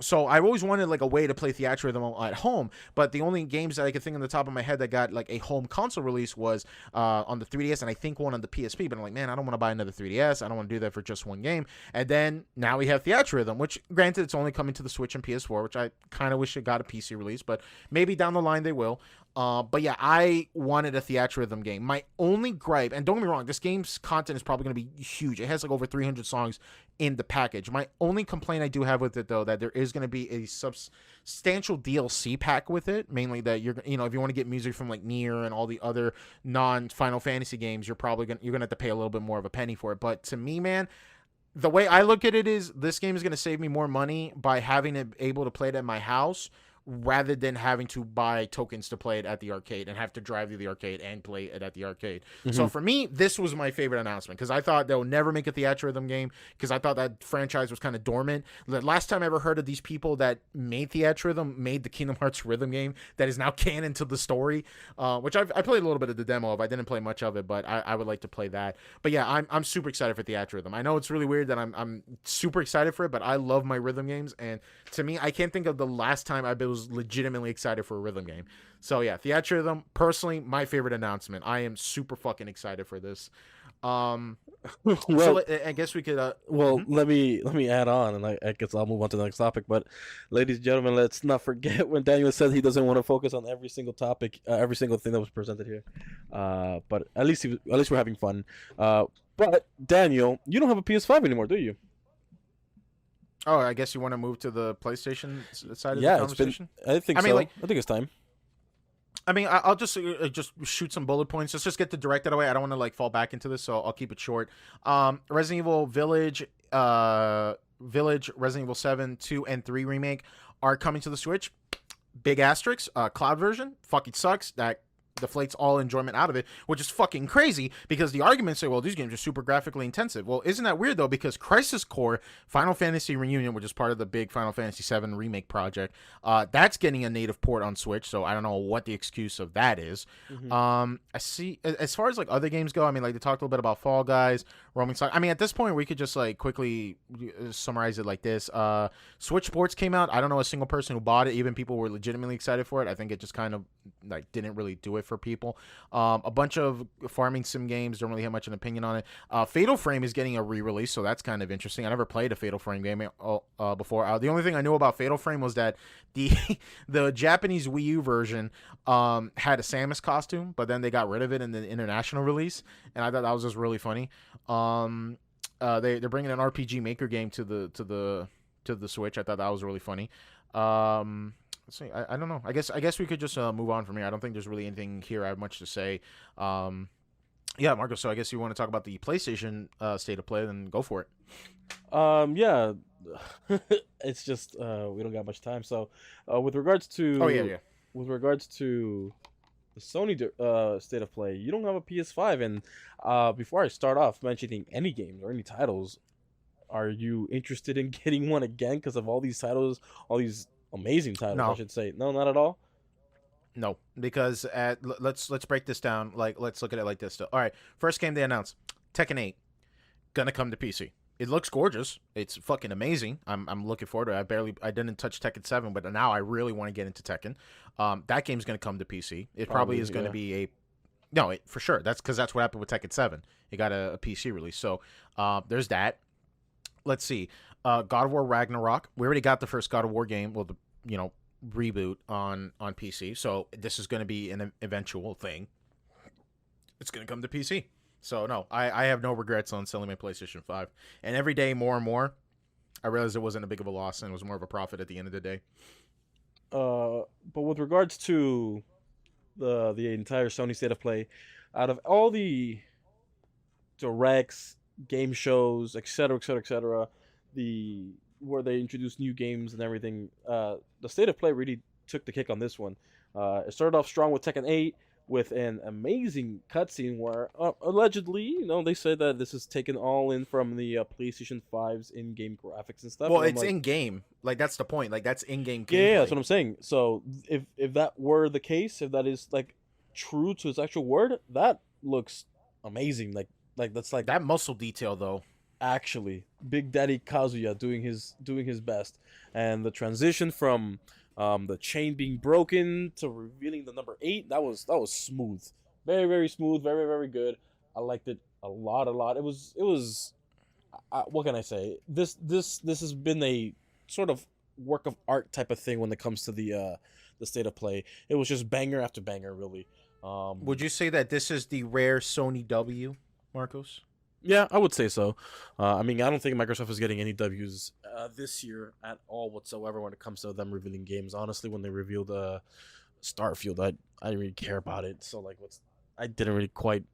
B: So I've always wanted like a way to play Theatrhythm at home, but the only games that I could think on the top of my head that got like a home console release was on the 3DS, and I think one on the PSP. But I'm like, man, I don't want to buy another 3DS. I don't want to do that for just one game. And then now we have Theatrhythm, which granted it's only coming to the Switch and PS4, which I kind of wish it got a PC release, but maybe down the line they will. But yeah, I wanted a Theatrhythm game. My only gripe, and don't get me wrong, this game's content is probably going to be huge. It has like over 300 songs in the package. My only complaint I do have with it, though, that there is going to be a substantial DLC pack with it. Mainly that if you want to get music from like Nier and all the other non-Final Fantasy games, you're gonna have to pay a little bit more of a penny for it. But to me, man, the way I look at it is this game is going to save me more money by having it able to play it at my house, rather than having to buy tokens to play it at the arcade and have to drive to the arcade and play it at the arcade. Mm-hmm. So for me, this was my favorite announcement, because I thought they'll never make a Theatrhythm game, because I thought that franchise was kind of dormant. The last time I ever heard of these people that made Theatrhythm made the Kingdom Hearts rhythm game that is now canon to the story, which I played a little bit of the demo of. I didn't play much of it, but I would like to play that. But yeah, I'm super excited for Theatrhythm. I know it's really weird that I'm super excited for it, but I love my rhythm games, and to me, I can't think of the last time I was legitimately excited for a rhythm game. So yeah, Theatrhythm, personally, my favorite announcement. I am super fucking excited for this.
A: Well,
B: so I guess we could.
A: let me add on, and I guess I'll move on to the next topic. But, ladies and gentlemen, let's not forget when Daniel said he doesn't want to focus on every single topic, every single thing that was presented here. But at least we're having fun. But Daniel, you don't have a PS5 anymore, do you?
B: Oh, I guess you want to move to the PlayStation side of the conversation?
A: I think so. I think it's time.
B: I mean, I'll just shoot some bullet points. Let's just get the direct out of the way. I don't want to like fall back into this, so I'll keep it short. Resident Evil Village, Resident Evil 7, 2, and 3 remake are coming to the Switch. Big asterisk. Cloud version fucking sucks. That deflates all enjoyment out of it, which is fucking crazy, because the arguments say, well, these games are super graphically intensive. Well, isn't that weird, though? Because Crisis Core Final Fantasy Reunion, which is part of the big Final Fantasy 7 remake project, that's getting a native port on Switch, so I don't know what the excuse of that is. Mm-hmm. I see, as far as like other games go, I mean, like they talked a little bit about Fall Guys, Roaming Saga. I mean, at this point, we could just like quickly summarize it like this. Switch Sports came out. I don't know a single person who bought it. Even people were legitimately excited for it. I think it just kind of like didn't really do it for people. A bunch of farming sim games, don't really have much an opinion on it. Fatal Frame is getting a re-release, so that's kind of interesting. I never played a Fatal Frame game before. The only thing I knew about Fatal Frame was that the Japanese Wii U version had a Samus costume, but then they got rid of it in the international release, and I thought that was just really funny. They're bringing an RPG Maker game to the Switch. I thought that was really funny. Let's see. I don't know. I guess we could just move on from here. I don't think there's really anything here I have much to say. Yeah, Marcos. So I guess you want to talk about the PlayStation state of play, then go for it.
A: Yeah. it's just we don't got much time. So, with regards
B: Oh yeah,
A: to
B: yeah.
A: with regards to the Sony state of play, you don't have a PS5, and before I start off mentioning any games or any titles, are you interested in getting one again because of all these titles, all these amazing titles, I
B: No,
A: should say? No, not at all.
B: no, because let's break this down. Like, let's look at it like this. Still, all right. First game they announced, Tekken 8, gonna come to PC. It looks gorgeous. It's fucking amazing. I'm looking forward to it. I didn't touch Tekken 7, but now I really want to get into Tekken. That game's gonna come to PC. It probably
A: Probably,
B: is gonna
A: yeah.
B: be a no, for sure. That's because that's what happened with Tekken 7. It got a PC release. So there's that. Let's see. God of War Ragnarok. We already got the first God of War game. Well, the reboot on PC. So this is going to be an eventual thing. It's going to come to PC. So no, I have no regrets on selling my PlayStation 5. And every day, more and more, I realized it wasn't a big of a loss and it was more of a profit at the end of the day.
A: But with regards to the entire Sony state of play, out of all the directs, game shows, etc., etc., etc., the where they introduced new games and everything, the state of play really took the kick on this one. It started off strong with Tekken 8 with an amazing cutscene where allegedly, they said that this is taken all in from the PlayStation 5's in-game graphics and stuff.
B: Well,
A: And I'm
B: it's
A: like,
B: in game. Like, that's the point. Like, that's in game
A: yeah,
B: gameplay.
A: that's what I'm saying. So if that were the case, if that is like true to its actual word, that looks amazing. Like that's like
B: That muscle detail, though.
A: actually Big Daddy Kazuya doing his best, and the transition from the chain being broken to revealing the number 8, that was smooth, very very smooth, very very good. I liked it a lot. It was what can I say? This has been a sort of work of art type of thing when it comes to the state of play. It was just banger after banger, really.
B: Would you say that this is the rare Sony W, Marcos?
A: Yeah, I would say so. I mean, I don't think Microsoft is getting any W's this year at all whatsoever when it comes to them revealing games. Honestly, when they revealed Starfield, I didn't really care about it. So like, I didn't really quite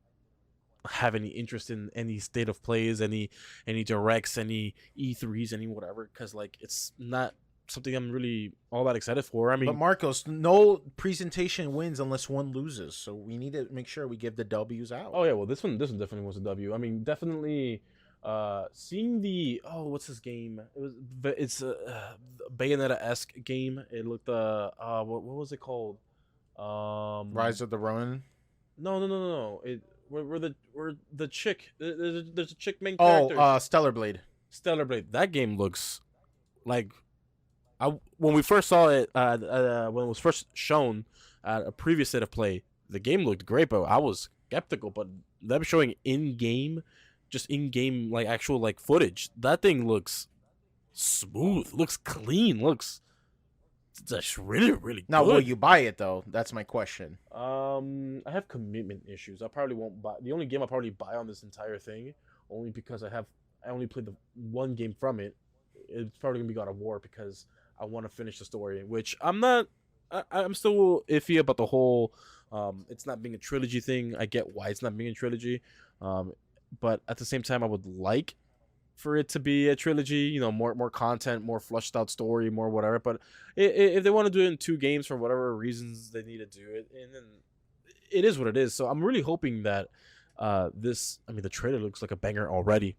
A: have any interest in any state of plays, any directs, any E3s, any whatever, because like it's not something I'm really all that excited for. I
B: But
A: mean,
B: Marcos, no presentation wins unless one loses. So we need to make sure we give the W's out.
A: oh yeah, well this one definitely was a W. I mean, definitely seeing the what's this game? It's a Bayonetta-esque game. It looked what was it called?
B: Rise of the Ronin.
A: No. It where the chick there's a chick main
B: Oh,
A: character.
B: Stellar Blade.
A: Stellar Blade. That game looks like when we first saw it when it was first shown at a previous state of play, the game looked great, but I was skeptical. But them showing just in game like actual like footage, that thing looks smooth, looks clean, looks just really really
B: Now, will
A: good.
B: you buy it though? That's my question.
A: I have commitment issues. I probably won't buy the only game I'll probably buy on this entire thing, only because I only played the one game from it. It's probably gonna be God of War because I want to finish the story, which I'm not. I'm still iffy about the whole. It's not being a trilogy thing. I get why it's not being a trilogy, but at the same time, I would like for it to be a trilogy. More content, more fleshed out story, more whatever. But if they want to do it in 2 games for whatever reasons they need to do it, and then it is what it is. So I'm really hoping that this. I mean, the trailer looks like a banger already.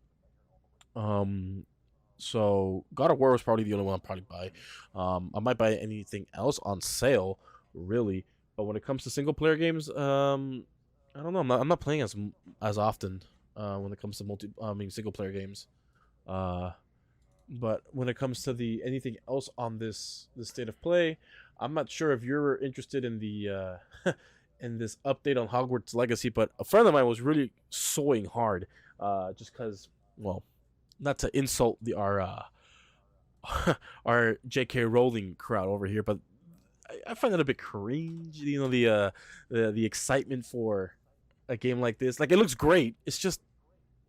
A: So God of War was probably the only one I'll probably buy. I might buy anything else on sale, really. But when it comes to single player games, I don't know. I'm not playing as often when it comes to single player games. But when it comes to the anything else on this state of play, I'm not sure if you're interested in the in this update on Hogwarts Legacy. But a friend of mine was really sewing hard, just because, well, not to insult our J.K. Rowling crowd over here, but I find it a bit cringe. The excitement for a game like this. Like, it looks great. It's just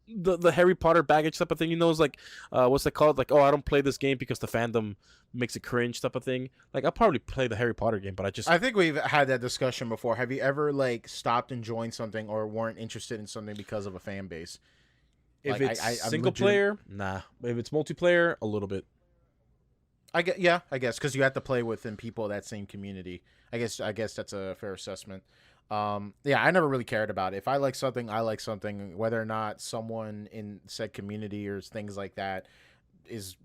A: the Harry Potter baggage type of thing. It's like what's that called? Like, oh, I don't play this game because the fandom makes it cringe type of thing. Like, I'll probably play the Harry Potter game, but
B: I think we've had that discussion before. Have you ever like stopped enjoying something or weren't interested in something because of a fan base?
A: If
B: Like
A: it's
B: I'm
A: single
B: legit.
A: player, nah. If it's multiplayer, a little bit.
B: I guess because you have to play within people of that same community. I guess that's a fair assessment. Yeah, I never really cared about it. If I like something, I like something. Whether or not someone in said community or things like that is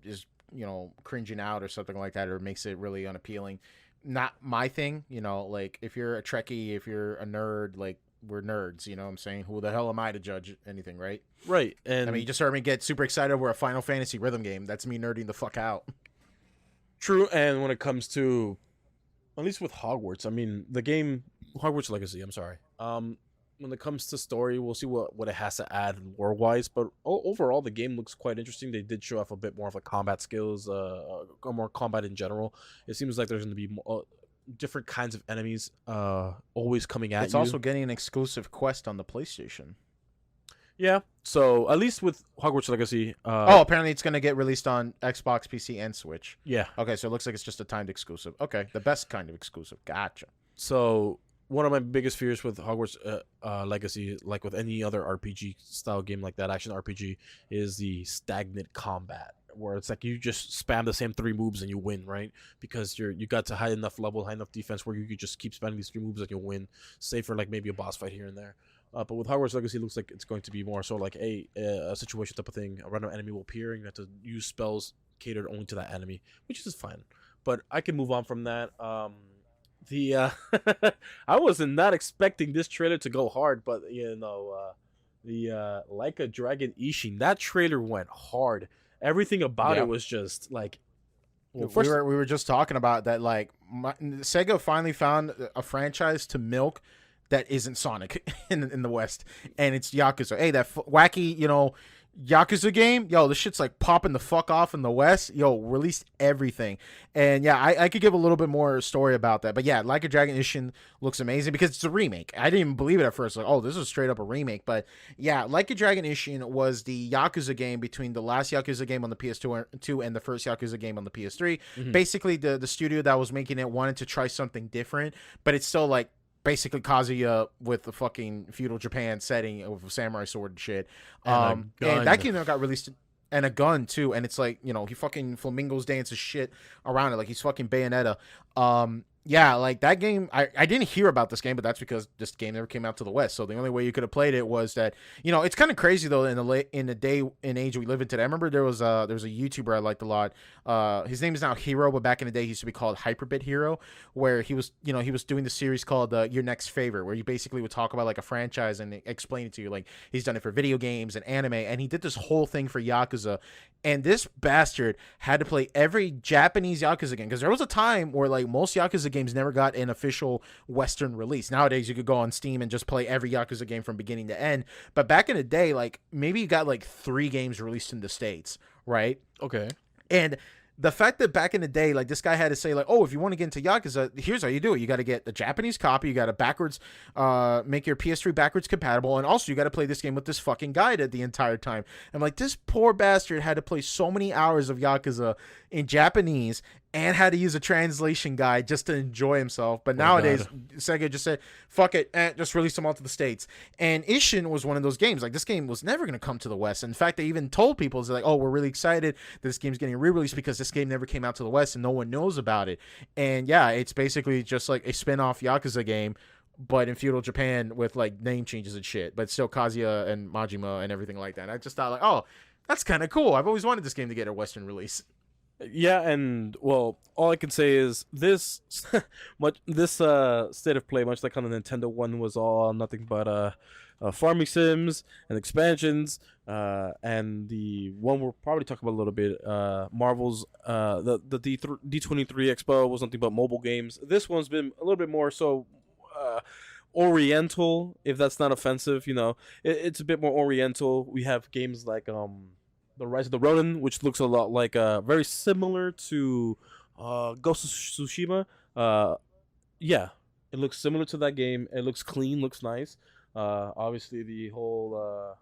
B: cringing out or something like that, or makes it really unappealing. Not my thing. Like if you're a Trekkie, if you're a nerd, like we're nerds. You know what I'm saying? Who the hell am I to judge anything, right?
A: Right.
B: I mean, you
A: And
B: just heard me get super excited over a Final Fantasy rhythm game. That's me nerding the fuck out.
A: true. And when it comes to, at least with Hogwarts, I mean, the game Hogwarts Legacy. I'm sorry. When it comes to story, we'll see what it has to add lore wise. But overall, the game looks quite interesting. They did show off a bit more of like combat skills, more combat in general. It seems like there's going to be more, different kinds of enemies, always coming at
B: It's
A: you.
B: also getting an exclusive quest on the PlayStation.
A: Yeah. So at least with Hogwarts Legacy,
B: Oh, apparently it's going to get released on Xbox, PC, and Switch.
A: yeah.
B: Okay, so it looks like it's just a timed exclusive. Okay, the best kind of exclusive. Gotcha.
A: So one of my biggest fears with Hogwarts Legacy, like with any other RPG style game like that, action RPG, is the stagnant combat, where it's like you just spam the same three moves and you win, right? Because you got to high enough level, high enough defense where you could just keep spamming these three moves and you'll win, save for like maybe a boss fight here and there. But with Hogwarts Legacy, it looks like it's going to be more so like a situation type of thing. A random enemy will appear, and you have to use spells catered only to that enemy, which is fine. But I can move on from that. The I was not expecting this trailer to go hard, but the Like a Dragon Ishin, that trailer went hard. Everything about
B: Yeah.
A: it was just like, well,
B: we
A: first,
B: were just talking about that. Like, Sega finally found a franchise to milk that isn't Sonic in the West, and it's Yakuza. Hey, that wacky, Yakuza game, yo, this shit's like popping the fuck off in the West. Yo, released everything. And yeah, I could give a little bit more story about that. But yeah, Like a Dragon Ishin looks amazing because it's a remake. I didn't even believe it at first. Like, oh, this is straight up a remake. But yeah, Like a Dragon Ishin was the Yakuza game between the last Yakuza game on the PS2 and the first Yakuza game on the PS3.
A: Mhm.
B: Basically, the studio that was making it wanted to try something different, but it's still like basically Kazuya with the fucking feudal Japan setting of a samurai sword and shit.
A: And a
B: And that
A: gun.
B: game got released, and a gun too. And it's like, he fucking flamingos dances shit around it like he's fucking Bayonetta. Yeah, like that game, I didn't hear about this game, but that's because this game never came out to the West. So the only way you could have played it was that, it's kind of crazy though in the day and age we live in today. I remember there was a YouTuber I liked a lot. His name is now Hero, but back in the day he used to be called Hyperbit Hero, where he was doing the series called Your Next Favor, where he basically would talk about like a franchise and explain it to you. Like he's done it for video games and anime, and he did this whole thing for Yakuza. And this bastard had to play every Japanese Yakuza game because there was a time where like most Yakuza games never got an official Western release. Nowadays, you could go on Steam and just play every Yakuza game from beginning to end. But back in the day, like maybe you got like 3 games released in the States, right?
A: Okay.
B: And the fact that back in the day, like this guy had to say like, oh, if you want to get into Yakuza, here's how you do it. You got to get the Japanese copy. You got to make your PS3 backwards compatible. And also you got to play this game with this fucking guide the entire time. I'm like, this poor bastard had to play so many hours of Yakuza in Japanese and had to use a translation guide just to enjoy himself. But nowadays, Sega just said, fuck it, just release them all to the States. And Ishin was one of those games. Like, this game was never going to come to the West. In fact, they even told people, like, oh, we're really excited that this game's getting re-released because this game never came out to the West and no one knows about it. And yeah, it's basically just like a spin-off Yakuza game, but in feudal Japan with like name changes and shit, but still Kazuya and Majima and everything like that. And I just thought like, oh, that's kind of cool. I've always wanted this game to get a Western release.
A: Yeah, and well, all I can say is this this state of play, much like on the Nintendo one, was all nothing but farming sims and expansions. And the one we'll probably talk about a little bit, Marvel's the D23 Expo was nothing but mobile games. This one's been a little bit more so oriental, if that's not offensive. It's a bit more oriental. We have games like the Rise of the Ronin, which looks a lot like very similar to Ghost of Tsushima. Yeah, it looks similar to that game. It looks clean, looks nice. Obviously the whole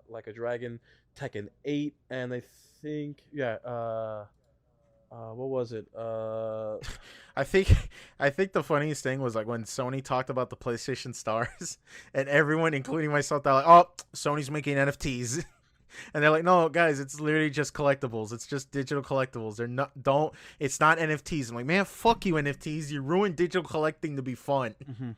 A: Like a Dragon, Tekken 8, and I think what was it?
B: I think the funniest thing was like when Sony talked about the PlayStation Stars, and everyone, including myself, thought like, oh, Sony's making NFTs. And they're like, no, guys, it's literally just collectibles. It's just digital collectibles. They're not, don't, it's not NFTs. I'm like, man, fuck you, NFTs. You ruined digital collecting to be fun.
A: Mm-hmm.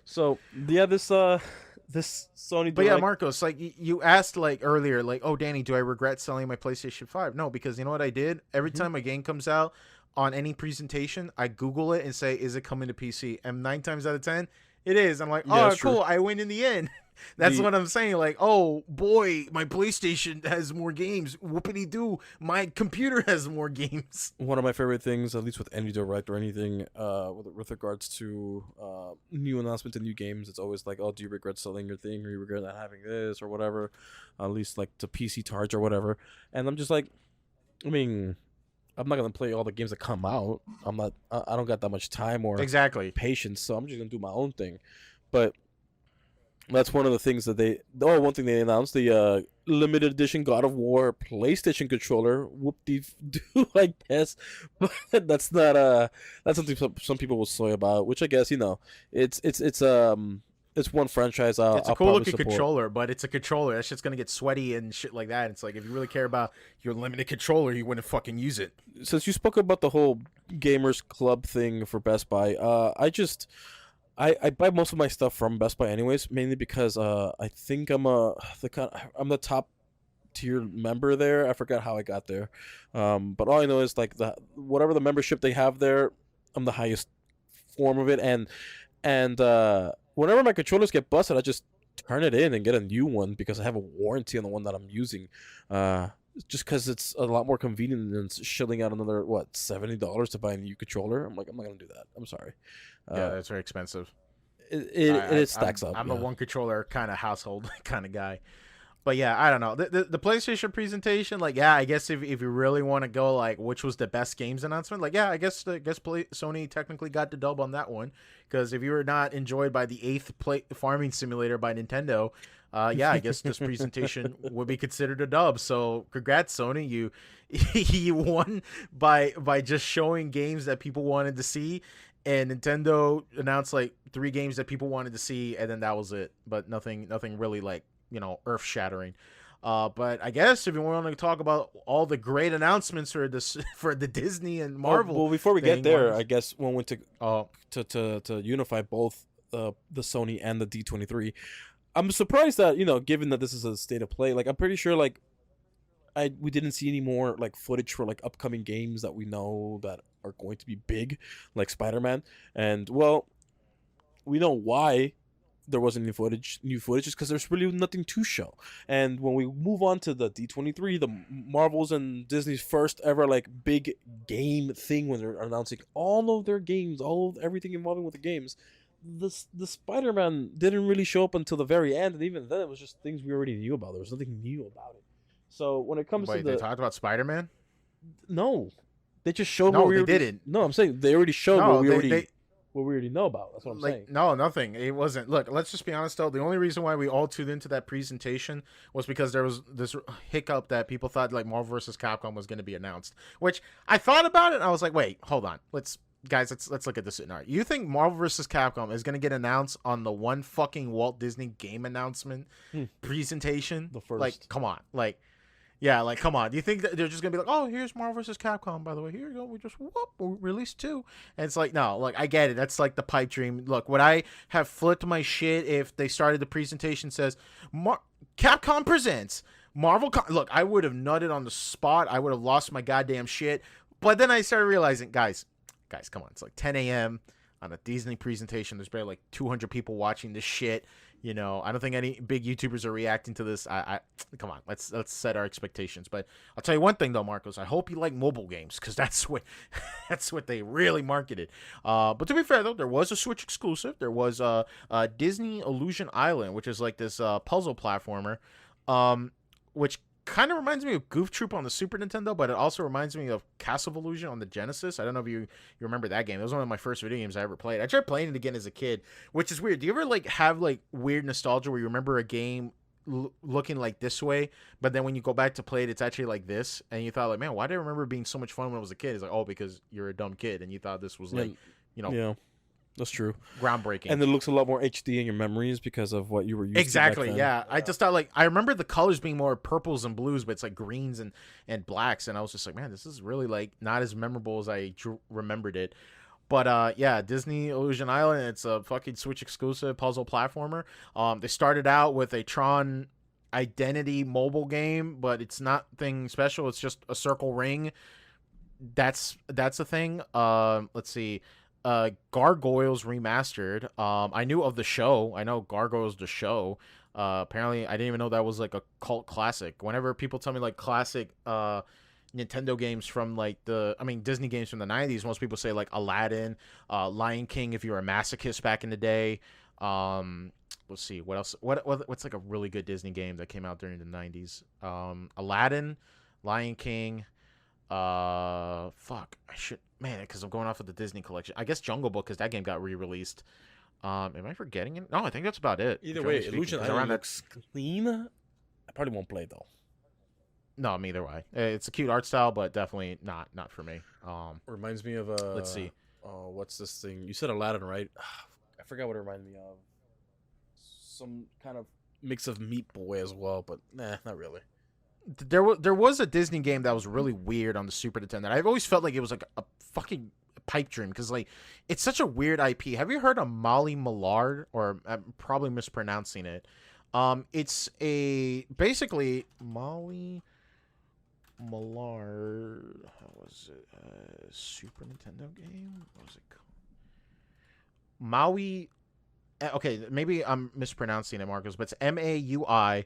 A: So yeah, this Sony
B: But yeah,
A: Direct.
B: Marcos, like you asked like earlier, like, oh, Danny, do I regret selling my PlayStation 5? No, because you know what I did? Every
A: Mhm.
B: time a game comes out on any presentation, I Google it and say, is it coming to PC? And 9 times out of 10, it is. I'm like,
A: Yeah,
B: oh,
A: that's true.
B: cool. I win in the end. That's
A: The
B: what I'm saying. Like, oh boy, my PlayStation has more games. Whoopity doo, my computer has more games.
A: one of my favorite things, at least with any direct or anything, with regards to new announcements and new games, it's always like, oh, do you regret selling your thing, or you regret not having this, or whatever, at least like to PC charge or whatever. And I'm just like, I mean, I'm not gonna play all the games that come out. I'm not. I don't got that much time or
B: Exactly.
A: patience, so I'm just gonna do my own thing. But that's one of the things that they. Oh, one thing they announced, the limited edition God of War PlayStation controller. Whoop de do, I guess. But that's not that's something some people will soy about, which I guess it's one franchise
B: It's a
A: I'll
B: cool
A: probably
B: looking
A: support.
B: controller, but it's a controller. That shit's gonna get sweaty and shit like that. It's like if you really care about your limited controller, you wouldn't fucking use it.
A: Since you spoke about the whole gamers club thing for Best Buy, I buy most of my stuff from Best Buy anyways, mainly because I think I'm the top tier member there. I forgot how I got there, but all I know is like the whatever the membership they have there, I'm the highest form of it, and whenever my controllers get busted, I just turn it in and get a new one because I have a warranty on the one that I'm using. Uh, just because it's a lot more convenient than shelling out another what $70 to buy a new controller. I'm like, I'm not gonna do that. I'm sorry.
B: Yeah,
A: Uh,
B: that's very expensive.
A: it stacks up.
B: I'm
A: Yeah.
B: a one controller kind of household kind of guy. But yeah, I don't know. The PlayStation presentation, like, yeah, I guess if you really want to go like which was the best games announcement, like, yeah, Sony technically got the dub on that one because if you were not enjoyed by the eighth play farming simulator by Nintendo, yeah, I guess this presentation would be considered a dub. So congrats, Sony, you you won by just showing games that people wanted to see. And Nintendo announced like 3 games that people wanted to see, and then that was it. But nothing really like earth shattering. But I guess if you want to talk about all the great announcements for this for the Disney and Marvel,
A: Well, before we get
B: thing,
A: there,
B: Marvel's-
A: I guess one way to
B: oh,
A: to unify both the Sony and the D23. I'm surprised that given that this is a state of play, like I'm pretty sure like we didn't see any more like footage for like upcoming games that we know that are going to be big, like Spider-Man, and well, we know why there wasn't new footage is because there's really nothing to show. And when we move on to the D23, the Marvels and Disney's first ever like big game thing when they're announcing all of their games, everything involving with the games, the Spider-Man didn't really show up until the very end, and even then it was just things we already knew about. There was nothing new about it. So when it comes
B: wait,
A: to
B: they talked about Spider-Man?
A: no, they just showed
B: No,
A: what we
B: they
A: already,
B: didn't.
A: No, I'm saying they already showed
B: No,
A: what we
B: they,
A: already
B: they
A: what we already know about. That's what I'm saying.
B: no, nothing. It wasn't. Look, let's just be honest though. The only reason why we all tuned into that presentation was because there was this hiccup that people thought like Marvel vs. Capcom was going to be announced. Which I thought about it, and I was like, wait, hold on, let's look at this scenario. You think Marvel vs. Capcom is going to get announced on the one fucking Walt Disney game announcement presentation?
A: The first.
B: Like, come on, like. Yeah, like, come on. Do you think that they're just going to be like, oh, here's Marvel vs. Capcom, by the way. Here you go. We just, we released 2. And it's like, no, like, I get it. That's like the pipe dream. Look, would I have flipped my shit if they started the presentation says, Capcom presents Look, I would have nutted on the spot. I would have lost my goddamn shit. But then I started realizing, guys, come on. It's like 10 a.m. on a Disney presentation. There's barely like 200 people watching this shit. I don't think any big YouTubers are reacting to this. I come on, let's set our expectations. But I'll tell you one thing though, Marcos. I hope you like mobile games because that's what they really marketed. But to be fair though, there was a Switch exclusive. There was Disney Illusion Island, which is like this puzzle platformer, which kind of reminds me of Goof Troop on the Super Nintendo, but it also reminds me of Castle of Illusion on the Genesis. I don't know if you remember that game. It was one of my first video games I ever played. I tried playing it again as a kid, which is weird. Do you ever like have like weird nostalgia where you remember a game looking like this way, but then when you go back to play it, it's actually like this, and you thought like, man, why do I remember being so much fun when I was a kid? It's like, oh, because you're a dumb kid and you thought this was like,
A: Yeah. That's true.
B: Groundbreaking.
A: And it looks a lot more HD in your memories because of what you were used to back
B: Exactly.
A: then.
B: Yeah. I just thought like I remember the colors being more purples and blues, but it's like greens and blacks, and I was just like, man, this is really like not as memorable as I remembered it. But yeah, Disney Illusion Island. It's a fucking Switch exclusive puzzle platformer. They started out with a Tron Identity mobile game, but it's nothing special. It's just a circle ring. That's a thing. Let's see. Gargoyles remastered. I knew of the show. I know Gargoyles the show. Apparently I didn't even know that was like a cult classic. Whenever people tell me like classic Nintendo games from like Disney games from the 90s, most people say like Aladdin, Lion King if you're a masochist back in the day. Let's see what else. What's like a really good Disney game that came out during the 90s? Aladdin, Lion King. Fuck. I should, man, because I'm going off of the Disney collection. I guess Jungle Book, because that game got re-released. Am I forgetting it? No, I think that's about it.
A: Either way, Illusion Island looks clean. I probably won't play though.
B: No, either way. It's a cute art style, but definitely not for me.
A: Reminds me of
B: let's see.
A: Oh, what's this thing? You said Aladdin, right? I forgot what it reminded me of. Some kind of mix of Meat Boy as well, but nah, not really.
B: There was a Disney game that was really weird on the Super Nintendo. I've always felt like it was like a fucking pipe dream because like it's such a weird IP. Have you heard of Molly Millard? Or I'm probably mispronouncing it. It's a basically Molly Millard. How was it? Super Nintendo game? What was it called? Maui. Okay, maybe I'm mispronouncing it, Marcos, but it's Maui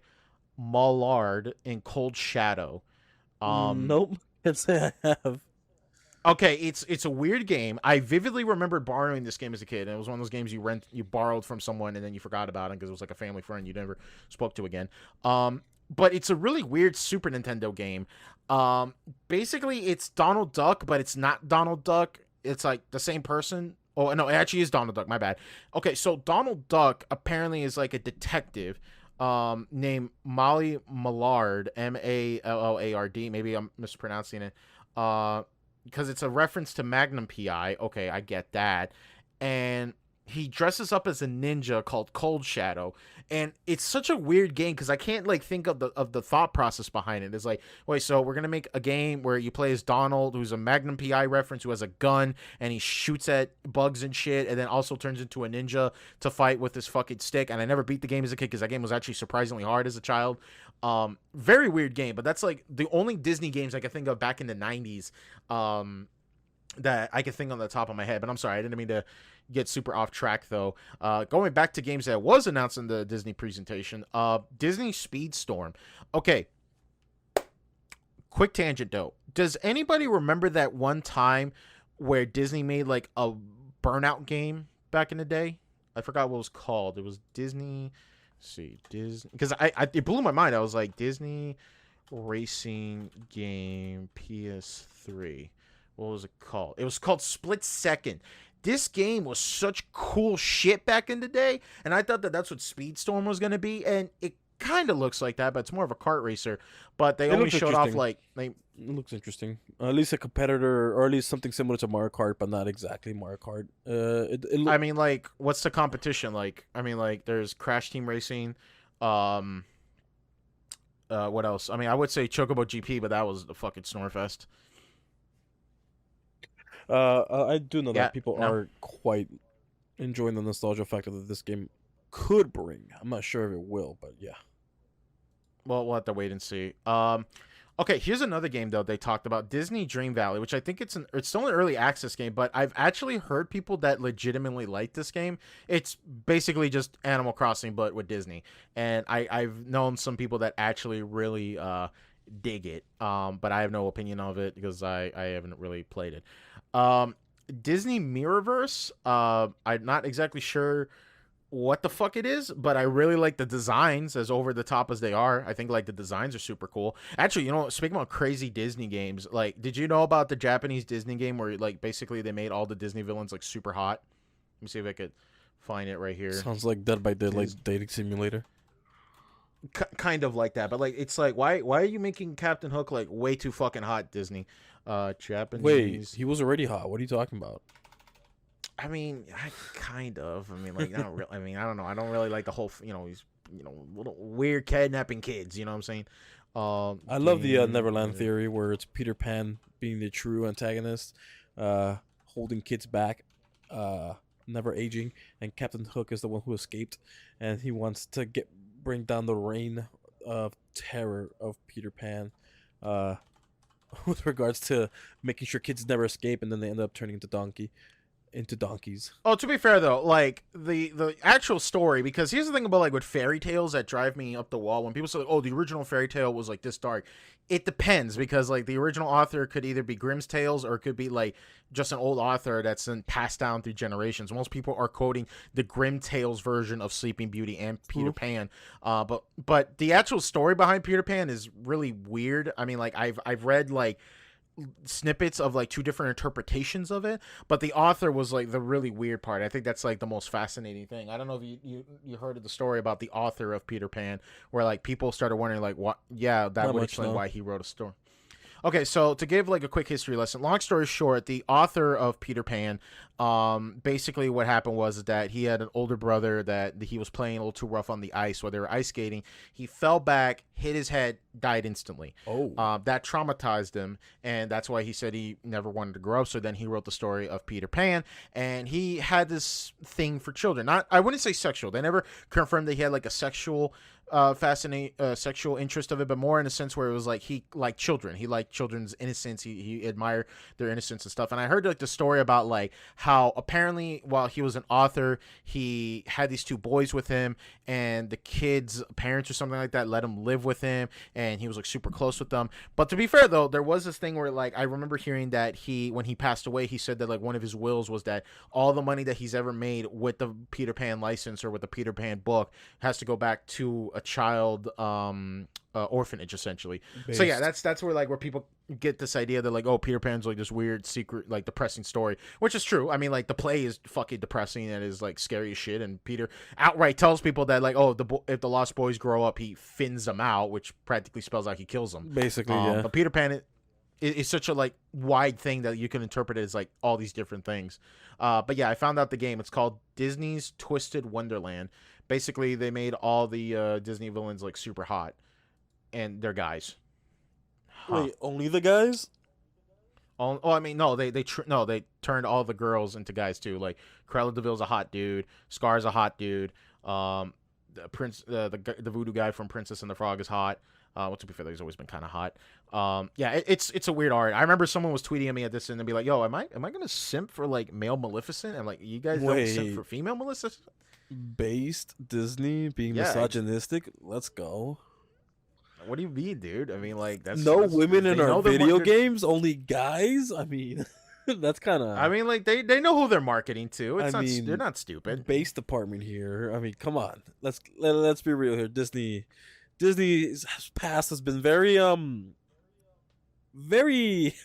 B: Millard in Cold Shadow.
A: Nope. Can't say I have.
B: Okay, it's a weird game. I vividly remember borrowing this game as a kid, and it was one of those games you borrowed from someone and then you forgot about it because it was like a family friend you never spoke to again. But it's a really weird Super Nintendo game. Basically it's Donald Duck, but it's not Donald Duck. It's like the same person. Oh no, it actually is Donald Duck. My bad. Okay, so Donald Duck apparently is like a detective named Molly Millard, Mallard. Maybe I'm mispronouncing it. Because it's a reference to Magnum PI. Okay, I get that. And he dresses up as a ninja called Cold Shadow, and it's such a weird game because I can't like think of the thought process behind it. It's like, wait, so we're gonna make a game where you play as Donald, who's a Magnum PI reference, who has a gun and he shoots at bugs and shit, and then also turns into a ninja to fight with this fucking stick. And I never beat the game as a kid because that game was actually surprisingly hard as a child. Very weird game, but that's like the only Disney games I can think of back in the 90s that I can think on the top of my head. But I'm sorry, I didn't mean to get super off track though. Going back to games that was announced in the Disney presentation, Disney Speedstorm. Okay, quick tangent though. Does anybody remember that one time where Disney made like a Burnout game back in the day? I forgot what it was called. It was Disney. Let's see, Disney, because it blew my mind. I was like, Disney racing game PS3. What was it called? It was called Split Second. This game was such cool shit back in the day, and I thought that that's what Speedstorm was going to be, and it kind of looks like that, but it's more of a kart racer. But they only showed off like
A: it looks interesting. At least a competitor, or at least something similar to Mario Kart, but not exactly Mario Kart.
B: I mean, like, what's the competition like? I mean, like, there's Crash Team Racing. What else? I mean, I would say Chocobo GP, but that was the fucking Snorefest.
A: I do know that people are quite enjoying the nostalgia factor that this game could bring. I'm not sure if it will, but yeah.
B: Well, we'll have to wait and see. Okay, here's another game though they talked about, Disney Dream Valley, which I think it's still an early access game, but I've actually heard people that legitimately like this game. It's basically just Animal Crossing but with Disney, and I've known some people that actually really dig it. But I have no opinion of it because I haven't really played it. Disney Mirrorverse. I'm not exactly sure what the fuck it is, but I really like the designs, as over the top as they are. I think like the designs are super cool. Actually, you know, speaking about crazy Disney games, like, did you know about the Japanese Disney game where like basically they made all the Disney villains like super hot? Let me see if I could find it right here.
A: Sounds like Dead by Daylight dating simulator.
B: Kind of like that, but like it's like why are you making Captain Hook like way too fucking hot, Disney? Japanese.
A: Wait, he was already hot. What are you talking about?
B: I mean, kind of. I mean, like, not really. I mean, I don't know. I don't really like the whole, he's, little weird kidnapping kids. You know what I'm saying?
A: I love the
B: Game.
A: Neverland theory where it's Peter Pan being the true antagonist, uh, holding kids back, uh, never aging, and Captain Hook is the one who escaped, and he wants to bring down the reign of terror of Peter Pan, uh, with regards to making sure kids never escape, and then they end up turning into donkeys.
B: Oh, to be fair though, like the actual story, because here's the thing about like with fairy tales that drive me up the wall. When people say, like, "Oh, the original fairy tale was like this dark," it depends because like the original author could either be Grimm's tales or it could be like just an old author that's then passed down through generations. Most people are quoting the Grimm tales version of Sleeping Beauty and Peter Pan, but the actual story behind Peter Pan is really weird. I mean, like I've read like snippets of like two different interpretations of it, but the author was like the really weird part. I think that's like the most fascinating thing. I don't know if you heard of the story about the author of Peter Pan, where like people started wondering like what, yeah, that would explain why he wrote a story. Okay, so to give like a quick history lesson, long story short, the author of Peter Pan, basically what happened was that he had an older brother that he was playing a little too rough on the ice while they were ice skating. He fell back, hit his head, died instantly. That traumatized him, and that's why he said he never wanted to grow up. So then he wrote the story of Peter Pan, and he had this thing for children. Not, I wouldn't say sexual. They never confirmed that he had like a sexual sexual interest of it, but more in a sense where it was like he liked children. He liked children's innocence. He admired their innocence and stuff. And I heard like the story about like how apparently while he was an author, he had these two boys with him, and the kids' parents or something like that let him live with him, and he was like super close with them. But to be fair though, there was this thing where like I remember hearing that when he passed away, he said that like one of his wills was that all the money that he's ever made with the Peter Pan license or with the Peter Pan book has to go back to a child orphanage essentially. So yeah, that's where people get this idea that like, oh, Peter Pan's like this weird secret like depressing story, which is true. I mean, like the play is fucking depressing and is like scary as shit, and Peter outright tells people that like, oh, if the lost boys grow up, he fins them out, which practically spells out he kills them
A: Basically, yeah.
B: But Peter Pan is such a like wide thing that you can interpret it as like all these different things. But yeah, I found out the game. It's called Disney's Twisted Wonderland. Basically, they made all the Disney villains like super hot, and they're guys.
A: Wait, only the guys?
B: Oh, I mean, no, they turned all the girls into guys too. Like Cruella Deville's a hot dude, Scar's a hot dude. The voodoo guy from Princess and the Frog is hot. Well, to be fair, he's always been kind of hot. Yeah, it's a weird art. I remember someone was tweeting at me at this and they'd be like, "Yo, am I gonna simp for like male Maleficent?" I'm like, "You guys don't simp for female Maleficent?"
A: Based Disney being misogynistic? Let's go.
B: What do you mean, dude? I mean, like that's
A: women in our video games, only guys. I mean, that's kind of.
B: I mean, like they know who they're marketing to. They're not stupid.
A: Base department here. I mean, come on. Let's be real here. Disney's past has been very very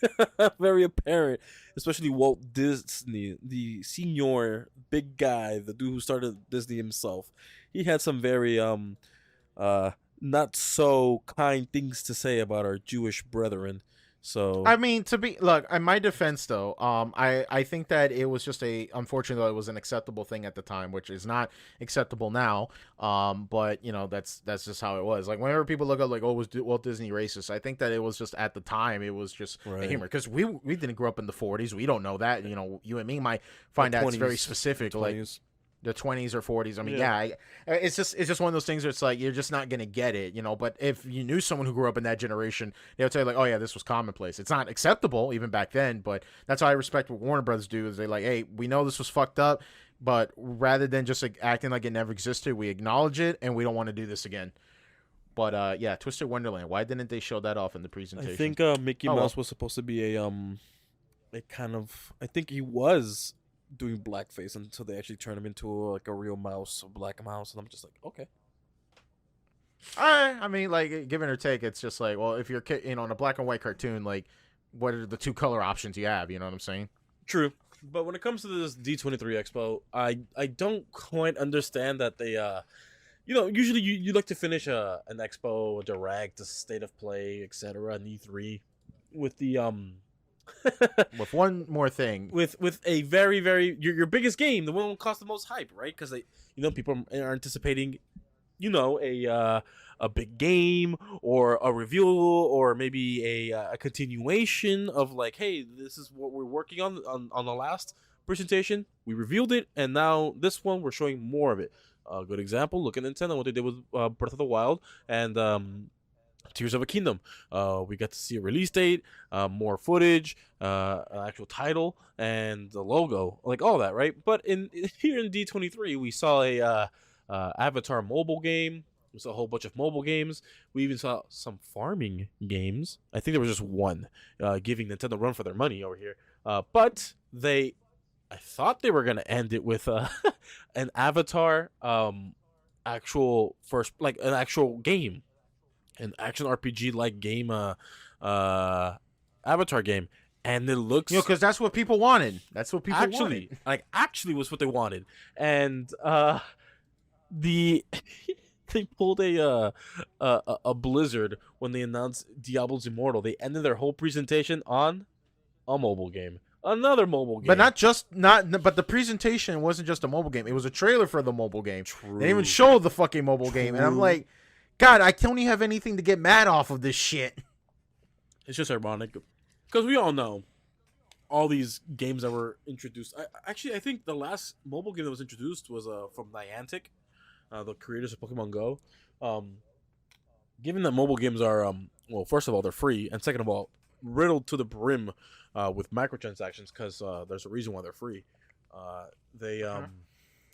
A: very apparent, especially Walt Disney, the senior big guy, the dude who started Disney himself. He had some very not so kind things to say about our Jewish brethren. So
B: I mean, in my defense though, I think that it was just unfortunately it was an acceptable thing at the time, which is not acceptable now. But that's just how it was. Like whenever people look up like, oh, was Walt Disney racist? I think that it was just at the time it was just a humor, because we didn't grow up in the 40s. We don't know that. You and me might find that it's very specific, 20s. Like the 20s or 40s. I mean, yeah, it's just one of those things where it's like you're just not gonna get it, But if you knew someone who grew up in that generation, they would tell you like, oh yeah, this was commonplace. It's not acceptable even back then, but that's how I respect what Warner Brothers do. Is they like, hey, we know this was fucked up, but rather than just like acting like it never existed, we acknowledge it and we don't want to do this again. But yeah, Twisted Wonderland. Why didn't they show that off in the presentation?
A: I think Mickey Mouse was supposed to be a kind of. I think he was doing blackface until they actually turn him into like a real mouse, a black mouse, and I'm just like, okay.
B: I mean, like, give it or take, it's just like, well, if you're in a black and white cartoon, like, what are the two color options you have? You know what I'm saying?
A: True. But when it comes to this D23 Expo, I don't quite understand that they usually you like to finish an expo, a direct, a state of play, etc., an E3 with the
B: With one more thing.
A: with a very your biggest game, the one that cost the most hype, right? Because they, people are anticipating, a big game or a reveal or maybe a continuation of like, hey, this is what we're working on the last presentation. We revealed it, and now this one we're showing more of it. A good example, look at Nintendo, what they did with Breath of the Wild and Tears of a Kingdom. We got to see a release date, more footage, an actual title, and the logo, like all that, right? But here in D23, we saw a Avatar mobile game. We saw a whole bunch of mobile games. We even saw some farming games. I think there was just one, giving Nintendo a run for their money over here. But I thought they were gonna end it with an Avatar, actual first, like an actual game, an action RPG like game, Avatar game, and it looks
B: Because that's what people wanted. That's what people
A: actually
B: wanted.
A: actually was what they wanted, and the they pulled a Blizzard when they announced Diablo's Immortal. They ended their whole presentation on a mobile game, another mobile game,
B: But but the presentation wasn't just a mobile game. It was a trailer for the mobile game.
A: True.
B: They didn't even show the fucking mobile game. And I'm like, God, I don't even have anything to get mad off of this shit.
A: It's just ironic because we all know all these games that were introduced. I think the last mobile game that was introduced was from Niantic, the creators of Pokemon Go. Given that mobile games are, well, first of all, they're free, and second of all, riddled to the brim with microtransactions, because there's a reason why they're free. They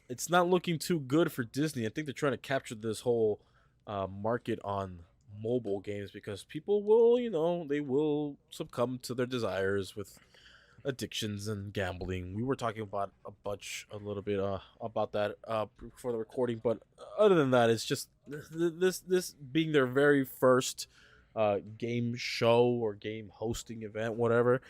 A: It's not looking too good for Disney. I think they're trying to capture this whole market on mobile games because people will, they will succumb to their desires with addictions and gambling. We were talking about a little bit about that before the recording, but other than that, it's just this being their very first game show or game hosting event, whatever.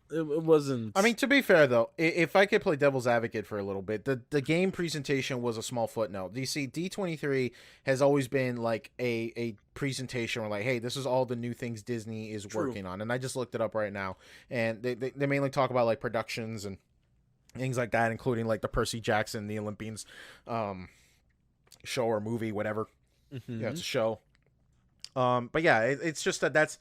A: It wasn't.
B: I mean, to be fair though, if I could play devil's advocate for a little bit, the game presentation was a small footnote. You see, D23 has always been like a presentation where like, hey, this is all the new things Disney is working on, and I just looked it up right now, and they mainly talk about like productions and things like that, including like the Percy Jackson, the Olympians, show or movie, whatever.
A: Mm-hmm.
B: Yeah, it's a show. But yeah, it's just that's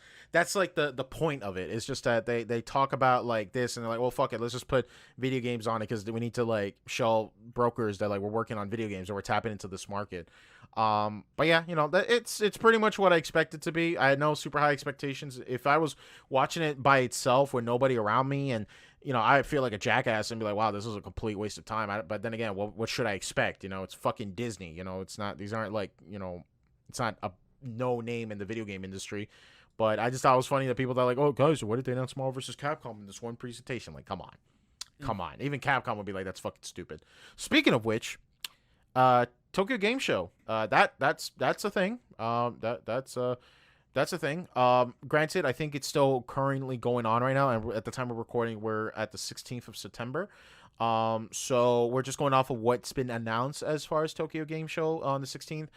B: like the point of it. It's just that they talk about like this and they're like, well, fuck it, let's just put video games on it because we need to like show brokers that like we're working on video games and we're tapping into this market. But yeah, it's pretty much what I expected to be. I had no super high expectations. If I was watching it by itself with nobody around me and I feel like a jackass and be like, wow, this is a complete waste of time. But then again, what should I expect? It's fucking Disney. It's not. These aren't like it's not a no name in the video game industry, but I just thought it was funny that people that are like, oh guys, what did they announce Marvel vs. Capcom in this one presentation? Like, come on. Even Capcom would be like, that's fucking stupid. Speaking of which, Tokyo Game Show, that's a thing. That's a thing. Granted, I think it's still currently going on right now, and at the time of recording, we're at the 16th of September. So we're just going off of what's been announced as far as Tokyo Game Show on the 16th.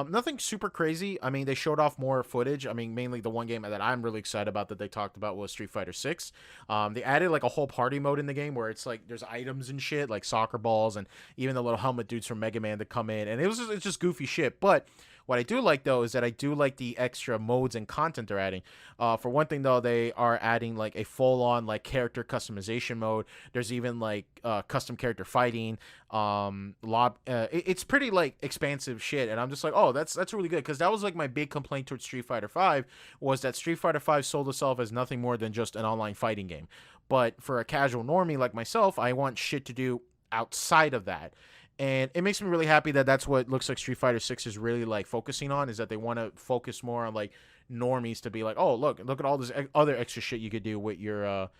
B: Nothing super crazy. I mean, they showed off more footage. I mean, mainly the one game that I'm really excited about that they talked about was Street Fighter 6. They added like a whole party mode in the game where it's like there's items and shit like soccer balls and even the little helmet dudes from Mega Man that come in, and it's just goofy shit. But what I do like, though, is that I do like the extra modes and content they're adding. For one thing, though, they are adding, like, a full-on, like, character customization mode. There's even, like, custom character fighting. It's pretty, like, expansive shit. And I'm just like, oh, that's really good. Because that was, like, my big complaint towards Street Fighter V was that Street Fighter V sold itself as nothing more than just an online fighting game. But for a casual normie like myself, I want shit to do outside of that. And it makes me really happy that that's what looks like Street Fighter 6 is really like focusing on, is that they want to focus more on like normies to be like, oh, look at all this other extra shit you could do with your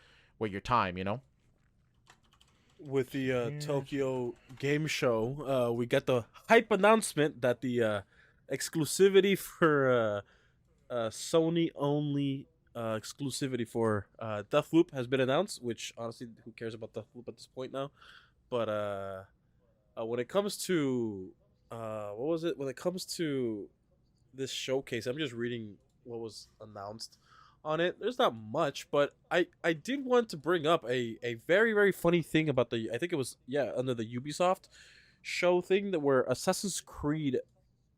B: time,
A: With the Tokyo Game Show, we got the hype announcement that the exclusivity for Sony only exclusivity for Deathloop has been announced, which honestly, who cares about Deathloop at this point now? But when it comes to what was it? When it comes to this showcase, I'm just reading what was announced on it. There's not much, but I did want to bring up a very very funny thing about the, I think it was, yeah, under the Ubisoft show thing, that where Assassin's Creed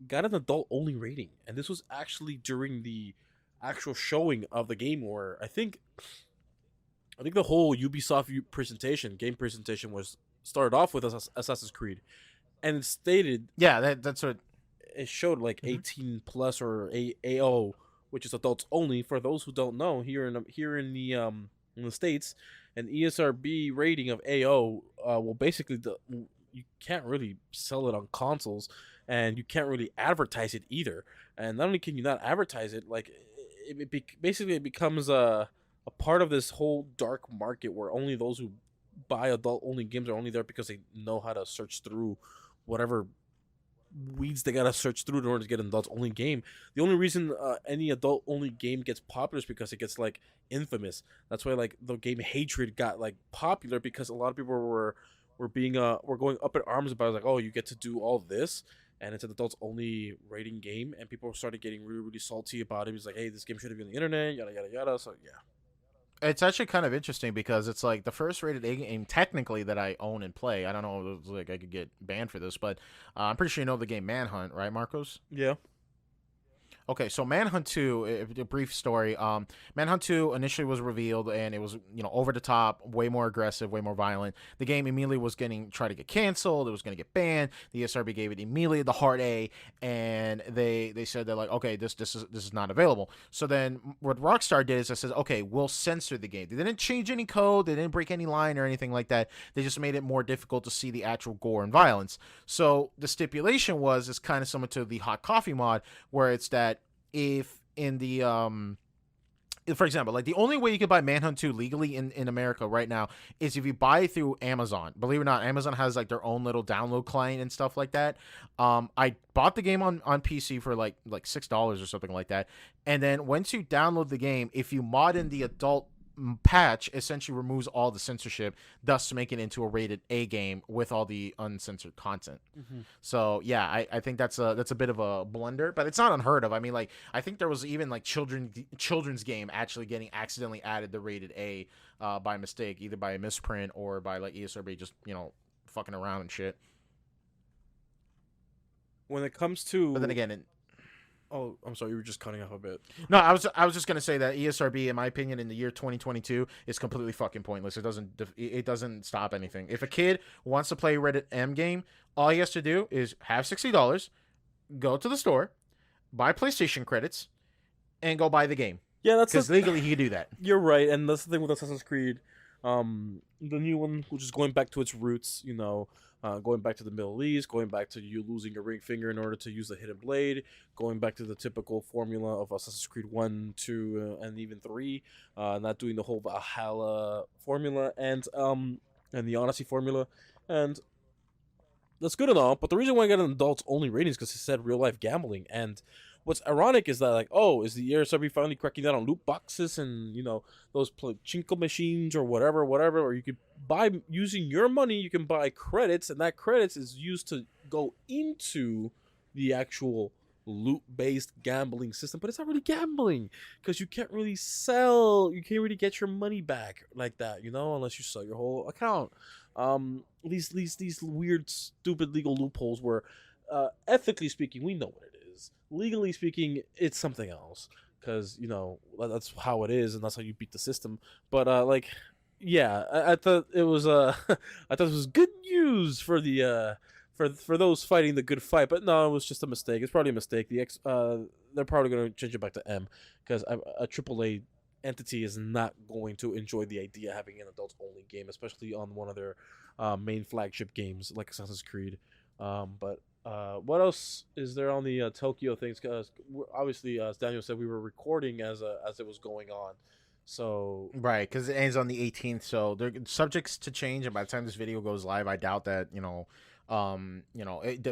A: got an adult only rating, and this was actually during the actual showing of the game, where I think the whole Ubisoft game presentation was started off with Assassin's Creed, and it stated,
B: Yeah, that's what.
A: it showed like
B: Mhm.
A: 18 plus or AO, which is adults only. For those who don't know, in the states, an ESRB rating of AO, will basically you can't really sell it on consoles, and you can't really advertise it either. And not only can you not advertise it, like basically it becomes a part of this whole dark market where only those who buy adult only games are only there because they know how to search through whatever weeds they gotta search through in order to get an adult only game. The only reason any adult only game gets popular is because it gets like infamous. That's why like the game Hatred got like popular, because a lot of people were going up in arms about it, like, oh, you get to do all this, and it's an adults only rating game, and people started getting really really salty about it. It's like, hey, this game should have been on the internet, yada yada yada. So yeah.
B: It's actually kind of interesting because it's like the first rated A game technically that I own and play. I don't know if it was like I could get banned for this, but I'm pretty sure you know the game Manhunt, right, Marcos?
A: Yeah.
B: Okay, so Manhunt 2, a brief story. Manhunt 2 initially was revealed, and it was, over the top, way more aggressive, way more violent. The game immediately was tried to get canceled. It was going to get banned. The ESRB gave it immediately the hard A, and they said they're like, okay, this is not available. So then what Rockstar did is they said, okay, we'll censor the game. They didn't change any code. They didn't break any line or anything like that. They just made it more difficult to see the actual gore and violence. So the stipulation was, it's kind of similar to the hot coffee mod, where it's that if in the for example, like the only way you can buy Manhunt 2 legally in America right now is if you buy it through Amazon. Believe it or not, Amazon has like their own little download client and stuff like that. I bought the game on PC for like $6 or something like that. And then once you download the game, if you mod in the adult patch, essentially removes all the censorship, thus making it into a rated A game with all the uncensored content.
A: Mm-hmm.
B: So yeah, I think that's a bit of a blunder, but it's not unheard of. I mean, like I think there was even like children's game actually getting accidentally added the rated A by mistake, either by a misprint or by like ESRB just fucking around and shit.
A: When it comes to,
B: But then again,
A: oh, I'm sorry, you were just cutting off a bit.
B: no, I was just gonna say that ESRB, in my opinion, in the year 2022, is completely fucking pointless. It doesn't stop anything. If a kid wants to play a rated M game, all he has to do is have $60, go to the store, buy PlayStation credits, and go buy the game.
A: Yeah, that's
B: Because legally he can do that.
A: You're right, and that's the thing with Assassin's Creed. The new one, which is going back to its roots, going back to the Middle East, going back to you losing your ring finger in order to use the hidden blade, going back to the typical formula of Assassin's Creed 1, 2, and even 3, not doing the whole Valhalla formula and the Odyssey formula, and that's good and all, but the reason why I got an adults only rating is because it said real life gambling. And what's ironic is that, like, oh, is the ESRB finally cracking down on loot boxes and those pachinko machines or whatever, or you could buy using your money, you can buy credits, and that credits is used to go into the actual loot based gambling system. But it's not really gambling because you can't really get your money back like that, unless you sell your whole account. These weird stupid legal loopholes where ethically speaking we know what it is, legally speaking it's something else, because that's how it is and that's how you beat the system. But yeah, I thought it was I thought it was good news for the for those fighting the good fight, but no, it was just a mistake. It's probably a mistake. They're probably going to change it back to M, because a AAA entity is not going to enjoy the idea of having an adults only game, especially on one of their main flagship games like Assassin's Creed. But what else is there on the Tokyo things? Because obviously, as Daniel said, we were recording as it was going on. So
B: Right, because it ends on the 18th, so they're subjects to change, and by the time this video goes live, I doubt that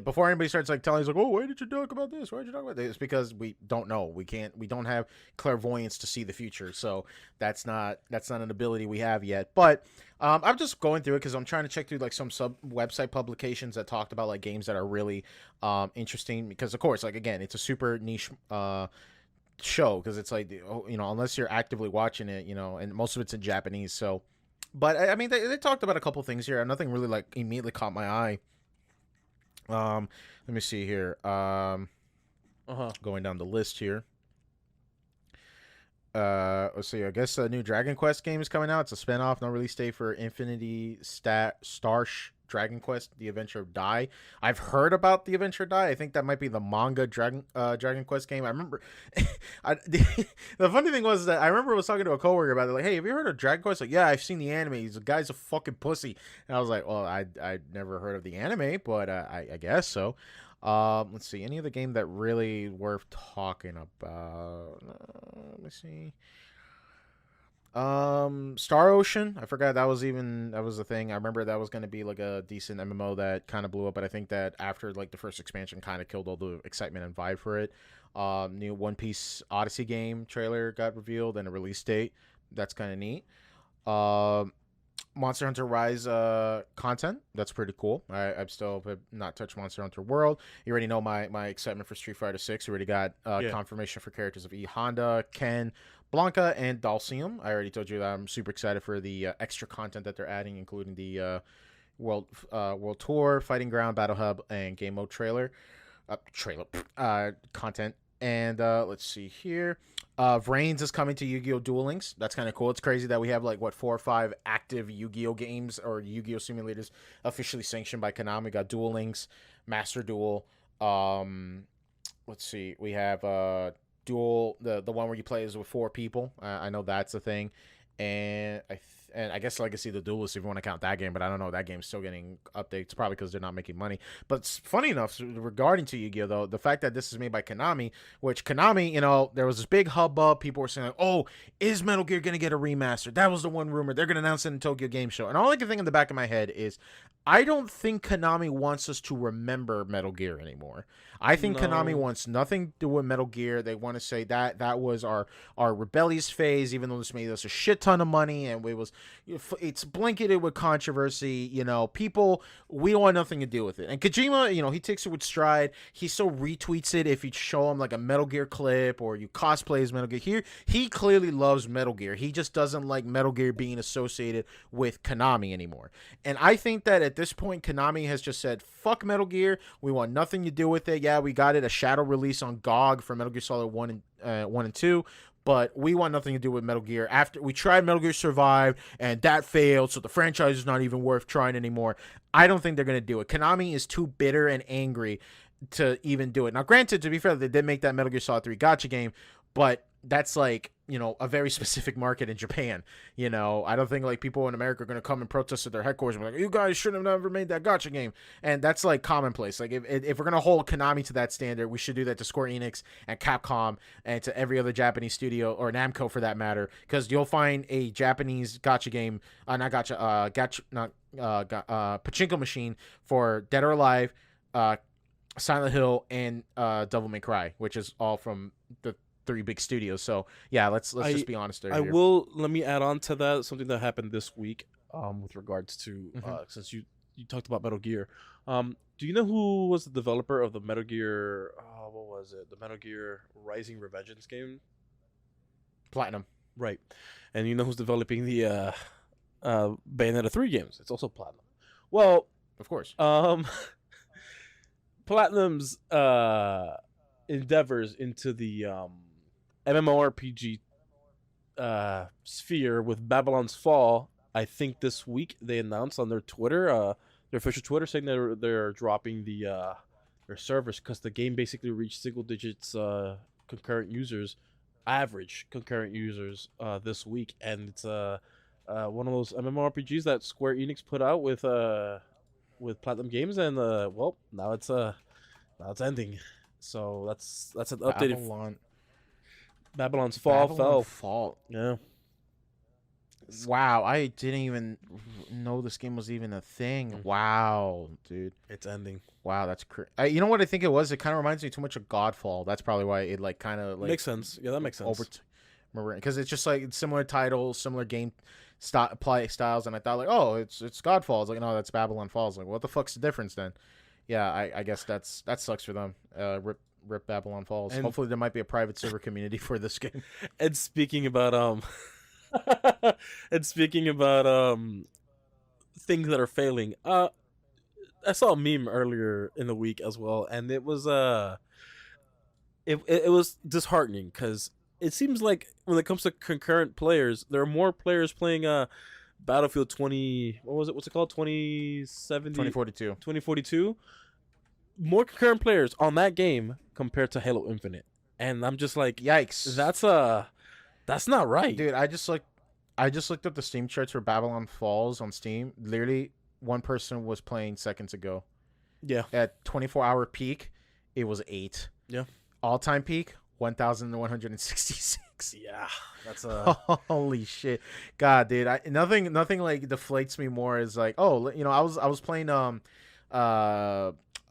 B: before anybody starts like telling us like, oh, why did you talk about this? Why did you talk about this? It's because we don't know. We don't have clairvoyance to see the future, so that's not an ability we have yet. But I'm just going through it because I'm trying to check through like some sub website publications that talked about like games that are really interesting. Because of course, like again, it's a super niche show because it's like, unless you're actively watching it, and most of it's in Japanese. So, but I mean, they talked about a couple things here. Nothing really like immediately caught my eye. Let me see here. Going down the list here. Let's see. I guess a new Dragon Quest game is coming out. It's a spinoff. No release date for Infinity Starsh Dragon Quest: The Adventure of Dai. I've heard about The Adventure of Dai. I think that might be the manga Dragon Quest game. I remember. The funny thing was that I remember I was talking to a coworker about it. Like, hey, have you heard of Dragon Quest? Like, yeah, I've seen the anime. The guy's a fucking pussy. And I was like, well, I never heard of the anime, but I guess so. Let's see. Any other game that really worth talking about? Let me see. Star Ocean. I forgot that was the thing. I remember that was going to be like a decent MMO that kind of blew up, but I think that after like the first expansion kind of killed all the excitement and vibe for it. New One Piece Odyssey game trailer got revealed and a release date. That's kind of neat. Monster Hunter Rise content. That's pretty cool. I've still have not touched Monster Hunter World. You already know my excitement for Street Fighter 6. You already got confirmation for characters of E Honda, Ken, Blanca, and Dhalsim. I already told you that I'm super excited for the extra content that they're adding, including the World Tour, Fighting Ground, Battle Hub, and Game Mode content. And let's see here. Vrains is coming to Yu-Gi-Oh! Duel Links. That's kind of cool. It's crazy that we have like 4 or 5 active Yu-Gi-Oh! Games or Yu-Gi-Oh! Simulators officially sanctioned by Konami. We got Duel Links, Master Duel. Let's see. We have Duel, the one where you play is with 4 people. I know that's a thing. And I guess Legacy of the Duelist, if you want to count that game, but I don't know. That game's still getting updates, probably because they're not making money. But it's funny enough, regarding to Yu-Gi-Oh! Though, the fact that this is made by Konami, which Konami, there was this big hubbub. People were saying, like, oh, is Metal Gear going to get a remaster? That was the one rumor. They're going to announce it in Tokyo Game Show. And all I can think in the back of my head is, I don't think Konami wants us to remember Metal Gear anymore. I think Konami wants nothing to do with Metal Gear. They want to say that was our rebellious phase, even though this made us a shit ton of money and it's blanketed with controversy. People, we don't want nothing to do with it. And Kojima, he takes it with stride. He still retweets it if you show him like a Metal Gear clip or you cosplay as Metal Gear. Here, he clearly loves Metal Gear. He just doesn't like Metal Gear being associated with Konami anymore. And I think that at this point, Konami has just said, fuck Metal Gear. We want nothing to do with it. Yeah, we got it a shadow release on GOG for Metal Gear Solid 1 and 2, but we want nothing to do with Metal Gear. After we tried Metal Gear Survive and that failed, so the franchise is not even worth trying anymore. I don't think they're going to do it. Konami is too bitter and angry to even do it. Now, granted, to be fair, they did make that Metal Gear Solid 3 gacha game, but that's like, a very specific market in Japan. I don't think like people in America are going to come and protest at their headquarters and be like, you guys shouldn't have never made that gacha game. And that's like commonplace. Like if we're going to hold Konami to that standard, we should do that to Square Enix and Capcom and to every other Japanese studio, or Namco for that matter, because you'll find a Japanese gacha game, pachinko machine for Dead or Alive, Silent Hill, and Devil May Cry, which is all from the 3 big studios. So yeah, let's just be honest there.
A: Let me add on to that something that happened this week with regards to since you talked about Metal Gear. Do you know who was the developer of the Metal Gear what was it? The Metal Gear Rising Revengeance game?
B: Platinum.
A: Right. And you know who's developing the Bayonetta 3 games? It's also Platinum. Well,
B: of course.
A: Platinum's endeavors into the MMORPG sphere with Babylon's Fall. I think this week they announced on their Twitter, their official Twitter, saying they're dropping their servers because the game basically reached single digits average concurrent users this week, and it's one of those MMORPGs that Square Enix put out with Platinum Games, and now it's ending. So that's an update. Babylon's Fall. Yeah.
B: Wow, I didn't even know this game was even a thing. Wow, dude,
A: it's ending.
B: Wow, that's crazy. You know what I think it was? It kind of reminds me too much of Godfall. That's probably why it like kind of like
A: makes sense. Yeah, that makes sense.
B: Because it's just like similar titles, similar game play styles, and I thought like, oh, it's Godfall. It's like, no, that's Babylon Falls. Like, what the fuck's the difference then? Yeah, I guess that sucks for them. Rip Babylon Falls.
A: And-
B: Hopefully, there might be a private server community for this game.
A: And speaking about and speaking about things that are failing, I saw a meme earlier in the week as well, and it was it was disheartening because it seems like when it comes to concurrent players, there are more players playing Battlefield 20. What was it? What's it called? 2070?
B: 2042.
A: 2042. More concurrent players on that game compared to Halo Infinite, and I'm just like,
B: Yikes!
A: that's not right,
B: Dude, I just looked up the Steam charts for Babylon Falls on Steam. Literally, one person was playing seconds ago.
A: Yeah.
B: At 24-hour peak, it was 8.
A: Yeah.
B: All-time peak, 1,166.
A: Yeah, that's
B: Holy shit, God, dude! Nothing like deflates me more is like, oh, you know, I was playing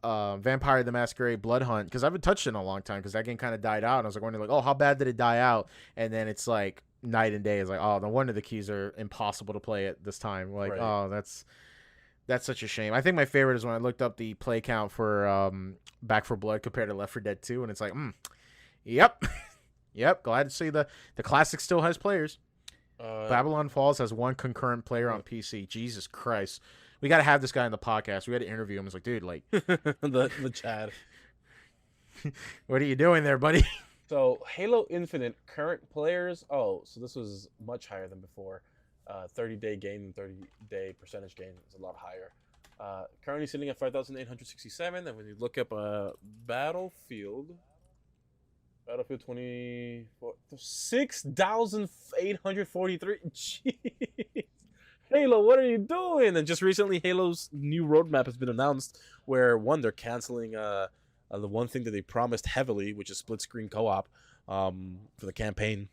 B: Vampire the Masquerade Blood Hunt because I haven't touched it in a long time because that game kind of died out. And I was like wondering, like, oh, how bad did it die out? And then it's like night and day. It's like, oh, no wonder the keys are impossible to play at this time. Like,
A: Right.
B: oh, that's such a shame. I think my favorite is when I looked up the play count for Back 4 Blood compared to Left 4 Dead 2, and it's like, yep. Yep, glad to see the classic still has players. Babylon Falls has one concurrent player on PC. Jesus Christ. We got to have this guy on the podcast. We got to interview him. It's like, dude, like,
A: the Chad.
B: what are you doing there, buddy?
A: So Halo Infinite current players. Oh, so this was much higher than before. 30-day gain and 30-day percentage gain is a lot higher. Currently sitting at 5,867. And when you look up Battlefield 24, 6,843. Jeez. Halo, what are you doing? And just recently, Halo's new roadmap has been announced, where one, they're canceling the one thing that they promised heavily, which is split screen co-op for the campaign.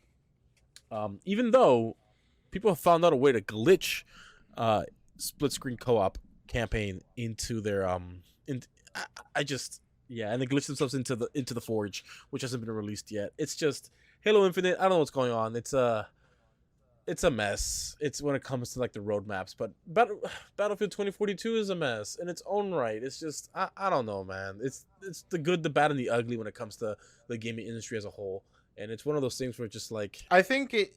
A: Even though people have found out a way to glitch split screen co-op campaign into their yeah, and they glitch themselves into the Forge, which hasn't been released yet. It's just Halo Infinite. I don't know what's going on. It's a mess. It's when it comes to like the roadmaps, but Battlefield 2042 is a mess in its own right. It's just I don't know, man. It's the good, the bad, and the ugly when it comes to the gaming industry as a whole. And it's one of those things where just like
B: I think it.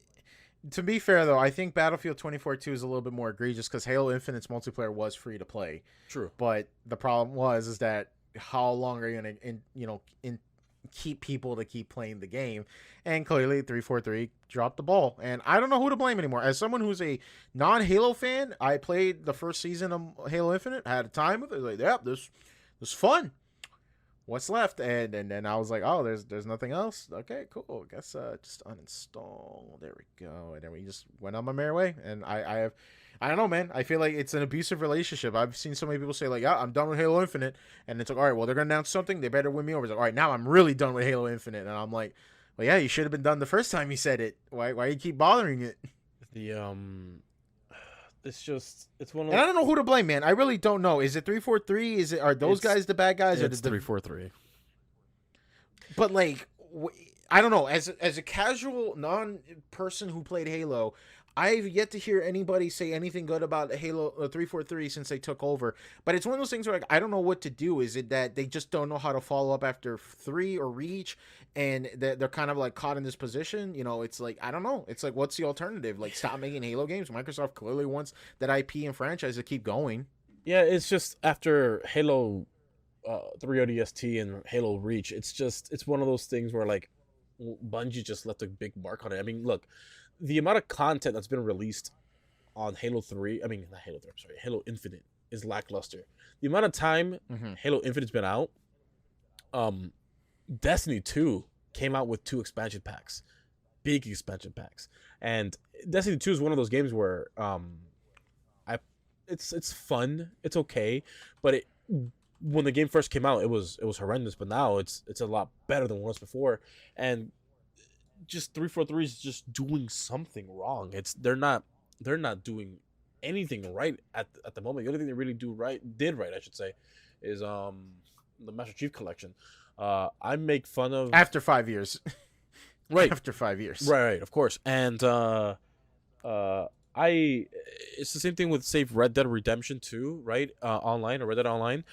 B: To be fair, though, I think Battlefield 2042 is a little bit more egregious because Halo Infinite's multiplayer was free to play.
A: True,
B: but the problem is that how long are you gonna keep people to keep playing the game? And clearly 343 dropped the ball, and I don't know who to blame anymore. As someone who's a non-Halo fan, I played the first season of Halo Infinite, had a time with it, like, yeah, this was fun. What's left? And then I was like, oh, there's nothing else. Okay, cool. I guess just uninstall. There we go. And then we just went on my merry way. And I don't know, man. I feel like it's an abusive relationship. I've seen so many people say like, yeah, I'm done with Halo Infinite, and it's like, all right, well, they're gonna announce something. They better win me over. It's like, all right, now I'm really done with Halo Infinite, and I'm like, well, yeah, you should have been done the first time you said it. Why you keep bothering it?
A: it's one of.
B: And I don't know who to blame, man. I really don't know. Is it 343? Are those guys the bad guys?
A: It's 343.
B: But like, I don't know. As a casual non-person who played Halo, I've yet to hear anybody say anything good about Halo 343 since they took over. But it's one of those things where like, I don't know what to do. Is it that they just don't know how to follow up after 3 or Reach, and they're kind of like caught in this position? You know, it's like, I don't know. It's like, what's the alternative? Like, stop making Halo games. Microsoft clearly wants that IP and franchise to keep going.
A: Yeah, it's just after Halo 3 ODST and Halo Reach, it's one of those things where like Bungie just left a big mark on it. I mean, look, the amount of content that's been released on Halo 3, I mean, not Halo 3, I'm sorry, Halo Infinite is lackluster. The amount of time Halo Infinite's been out, Destiny 2 came out with 2 expansion packs, big expansion packs. And Destiny 2 is one of those games where it's fun, it's okay, but when the game first came out, it was horrendous, but now it's a lot better than it was before. And just 343 is just doing something wrong. They're not doing anything right at the moment. The only thing they really did right, I should say, is the Master Chief Collection. I make fun of
B: after 5 years.
A: Right.
B: After 5 years.
A: Right, of course. And I I it's the same thing with save Red Dead Redemption 2, right? Online or Red Dead Online.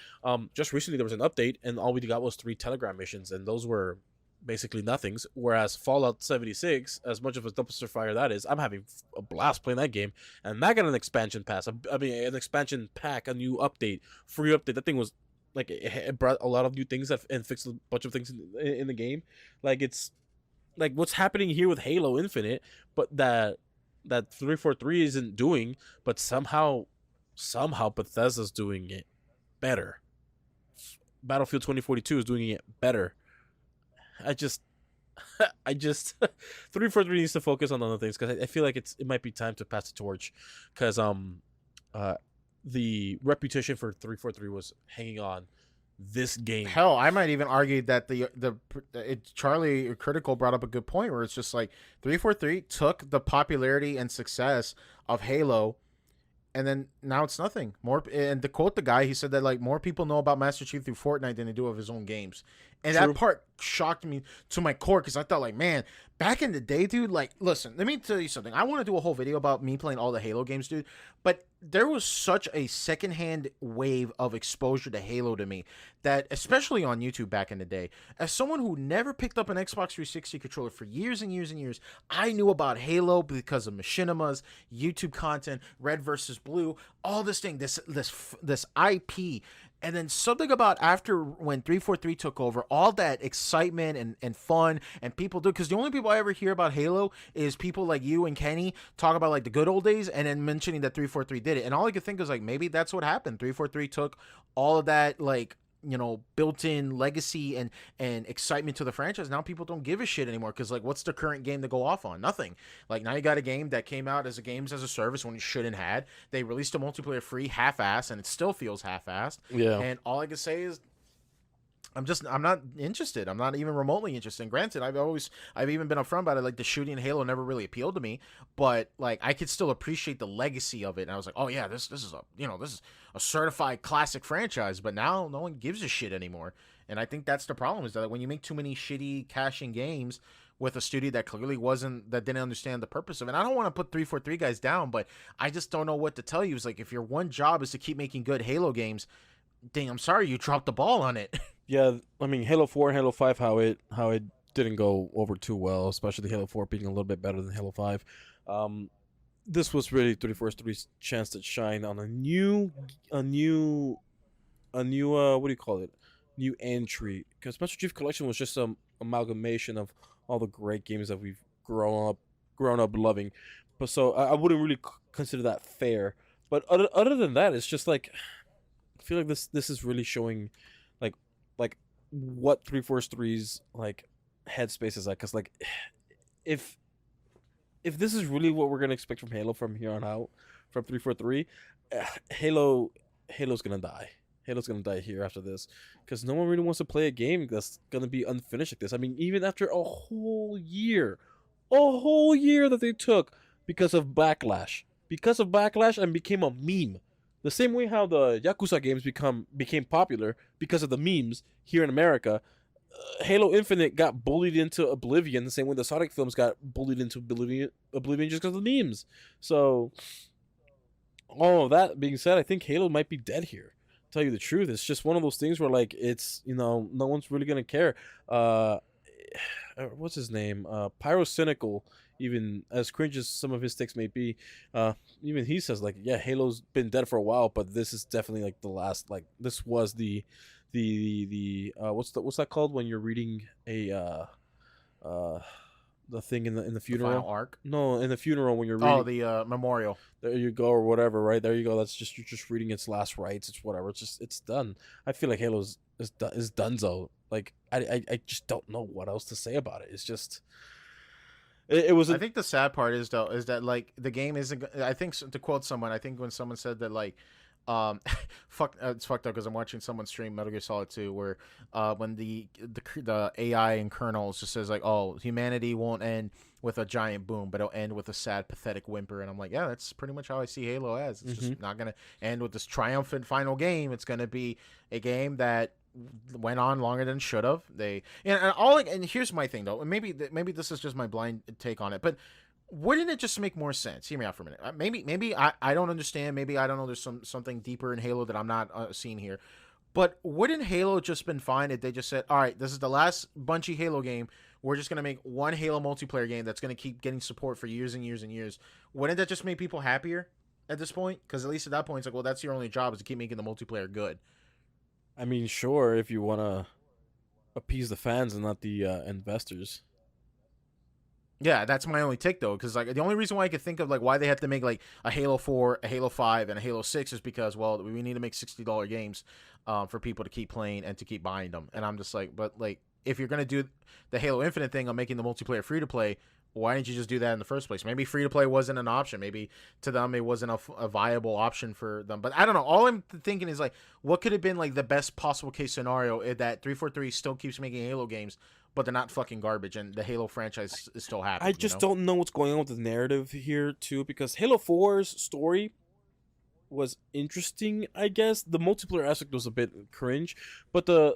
A: Just recently there was an update, and all we got was 3 Telegram missions, and those were basically nothings. Whereas Fallout 76, as much of a dumpster fire that is, I'm having a blast playing that game, and that got an expansion pass. I mean, an expansion pack, a new update, free update. That thing was like it brought a lot of new things and fixed a bunch of things in the game. Like it's like what's happening here with Halo Infinite, but that 343 isn't doing, but somehow Bethesda's doing it better. Battlefield 2042 is doing it better. I just I just 343 needs to focus on other things because I feel like it might be time to pass the torch because uh the reputation for 343 was hanging on this game.
B: Hell, I might even argue that Charlie Critical brought up a good point where it's just like 343 took the popularity and success of Halo, and then now it's nothing more. And to quote the guy, he said that like more people know about Master Chief through Fortnite than they do of his own games, and
A: True.
B: that part shocked me to my core because I thought like, man, back in the day, dude. Like, listen, let me tell you something. I want to do a whole video about me playing all the Halo games, dude. But there was such a secondhand wave of exposure to Halo to me that, especially on YouTube back in the day, as someone who never picked up an Xbox 360 controller for years and years and years, I knew about Halo because of Machinima's YouTube content, Red versus Blue, all this thing, this IP. And then something about after when 343 took over, all that excitement and fun and people do, because the only people I ever hear about Halo is people like you and Kenny talk about like the good old days and then mentioning that 343 did it. And all I could think is like, maybe that's what happened. 343 took all of that, like, you know, built-in legacy and excitement to the franchise. Now people don't give a shit anymore because like, what's the current game to go off on? Nothing. Like, now you got a game that came out as a games as a service when it shouldn't had. They released a multiplayer free half-assed, and it still feels half-assed.
A: Yeah.
B: And all I can say is, I'm not interested. I'm not even remotely interested. And granted, I've even been upfront about it. Like, the shooting in Halo never really appealed to me, but like, I could still appreciate the legacy of it. And I was like, oh yeah, this is a certified classic franchise. But now no one gives a shit anymore. And I think that's the problem, is that when you make too many shitty cashing games with a studio that clearly didn't understand the purpose of it. And I don't want to put 343 guys down, but I just don't know what to tell you. It's like, if your one job is to keep making good Halo games, dang, I'm sorry you dropped the ball on it.
A: Yeah, I mean Halo 4 and Halo 5, how it didn't go over too well, especially Halo 4 being a little bit better than Halo 5. This was really 343's chance to shine on a new what do you call it? New entry, because Master Chief Collection was just some amalgamation of all the great games that we've grown up loving. But so I wouldn't really consider that fair. But other than that, it's just like, I feel like this is really showing like what 343's like headspace is like, because like if this is really what we're gonna expect from Halo from here on out, from 343, Halo's gonna die. Halo's gonna die here after this, because no one really wants to play a game that's gonna be unfinished like this. I mean, even after a whole year that they took because of backlash, and became a meme. The same way how the Yakuza games became popular because of the memes here in America, Halo Infinite got bullied into oblivion the same way the Sonic films got bullied into oblivion just because of the memes. So, all of that being said, I think Halo might be dead here. To tell you the truth, it's just one of those things where like it's, no one's really gonna care. What's his name? Pyrocynical, even as cringe as some of his takes may be, even he says like, yeah, Halo's been dead for a while, but this is definitely like the last, like this was the what's that called when you're reading a the thing in the funeral?
B: The final arc?
A: No, in the funeral when you're reading.
B: Oh, the memorial.
A: There you go, or whatever, right? There you go. That's just, you're just reading its last rites. It's whatever. It's done. I feel like Halo's is donezo. Like I just don't know what else to say about it. It's just it was.
B: I think the sad part is that like the game isn't. I think, to quote someone, I think when someone said that like, it's fucked up because I'm watching someone stream Metal Gear Solid 2 where when the AI and kernels just says like, oh, humanity won't end with a giant boom, but it'll end with a sad, pathetic whimper. And I'm like, yeah, that's pretty much how I see Halo as. It's just not gonna end with this triumphant final game. It's gonna be a game that went on longer than should have. And here's my thing though, and maybe this is just my blind take on it, but wouldn't it just make more sense? Hear me out for a minute. Maybe I don't understand. Maybe I don't know. There's something deeper in Halo that I'm not seeing here. But wouldn't Halo just been fine if they just said, all right, this is the last Bungie Halo game. We're just gonna make one Halo multiplayer game that's gonna keep getting support for years and years and years. Wouldn't that just make people happier at this point? Because at least at that point, it's like, well, that's your only job is to keep making the multiplayer good.
A: I mean, sure, if you want to appease the fans and not the investors.
B: Yeah, that's my only take though, because like the only reason why I could think of like why they have to make like a Halo 4, a Halo 5, and a Halo 6 is because well we need to make $60 games, for people to keep playing and to keep buying them. And I'm just like, but like if you're gonna do the Halo Infinite thing on making the multiplayer free to play, why didn't you just do that in the first place? Maybe free to play wasn't an option. Maybe to them it wasn't a viable option for them. But I don't know. All I'm thinking is like, what could have been like the best possible case scenario if that 343 still keeps making Halo games, but they're not fucking garbage, and the Halo franchise is still happy.
A: I just don't know what's going on with the narrative here too, because Halo 4's story was interesting, I guess. The multiplayer aspect was a bit cringe, but the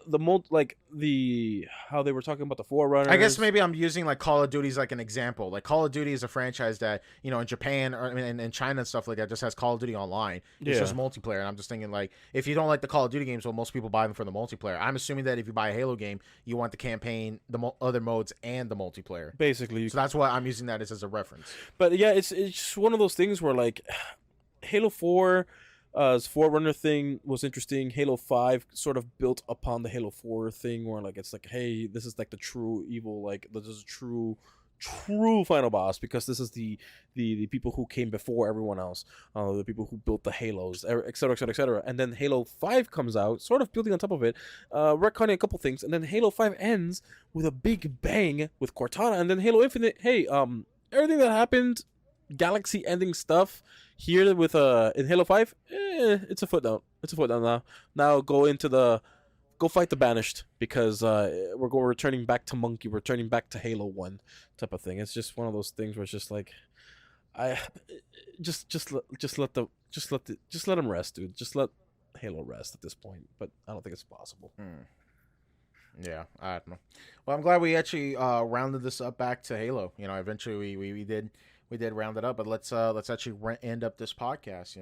A: how they were talking about the Forerunners.
B: I guess maybe I'm using like Call of Duty as like an example. Like Call of Duty is a franchise that in Japan or I mean in China and stuff like that just has Call of Duty Online. It's just multiplayer, and I'm just thinking like if you don't like the Call of Duty games, well, most people buy them for the multiplayer. I'm assuming that if you buy a Halo game, you want the campaign, the other modes, and the multiplayer.
A: Basically,
B: so that's why I'm using that as a reference.
A: But yeah, it's just one of those things where like Halo 4 Forerunner thing was interesting. Halo 5 sort of built upon the Halo 4 thing where like it's like, hey, this is like the true evil, like this is a true final boss, because this is the people who came before everyone else, the people who built the Halos, etc, etc, etc. And then Halo 5 comes out, sort of building on top of it, retconning a couple things, and then Halo 5 ends with a big bang with Cortana, and then Halo Infinite, hey, everything that happened, galaxy ending stuff here with in Halo 5, it's a footnote. It's a footnote now. Now go fight the Banished, because we're returning back to Monkey, we're returning back to Halo 1 type of thing. It's just one of those things where it's just like I just let them rest, dude. Just let Halo rest at this point, but I don't think it's possible.
B: Yeah, I don't know. Well, I'm glad we actually rounded this up back to Halo. Eventually we did round it up, but let's actually end up this podcast,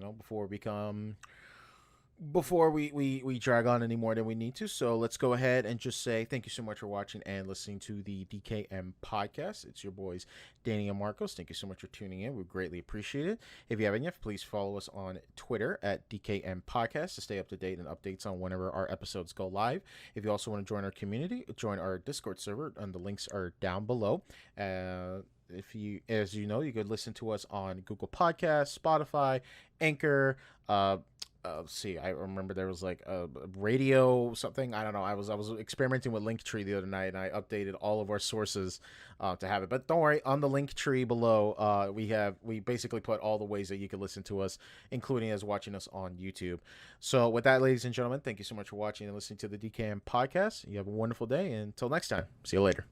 B: before we drag on any more than we need to. So let's go ahead and just say thank you so much for watching and listening to the DKM podcast. It's your boys Danny and Marcos. Thank you so much for tuning in. We greatly appreciate it. If you haven't yet, please follow us on Twitter at DKM podcast to stay up to date and updates on whenever our episodes go live. If you also want to join our community, join our Discord server, and the links are down below. If you, as you know, you could listen to us on Google Podcasts, Spotify, Anchor. Let's see, I remember there was like a radio something. I don't know. I was experimenting with Linktree the other night, and I updated all of our sources to have it. But don't worry, on the Linktree below, we basically put all the ways that you can listen to us, including as watching us on YouTube. So with that, ladies and gentlemen, thank you so much for watching and listening to the DKM podcast. You have a wonderful day, and until next time, see you later.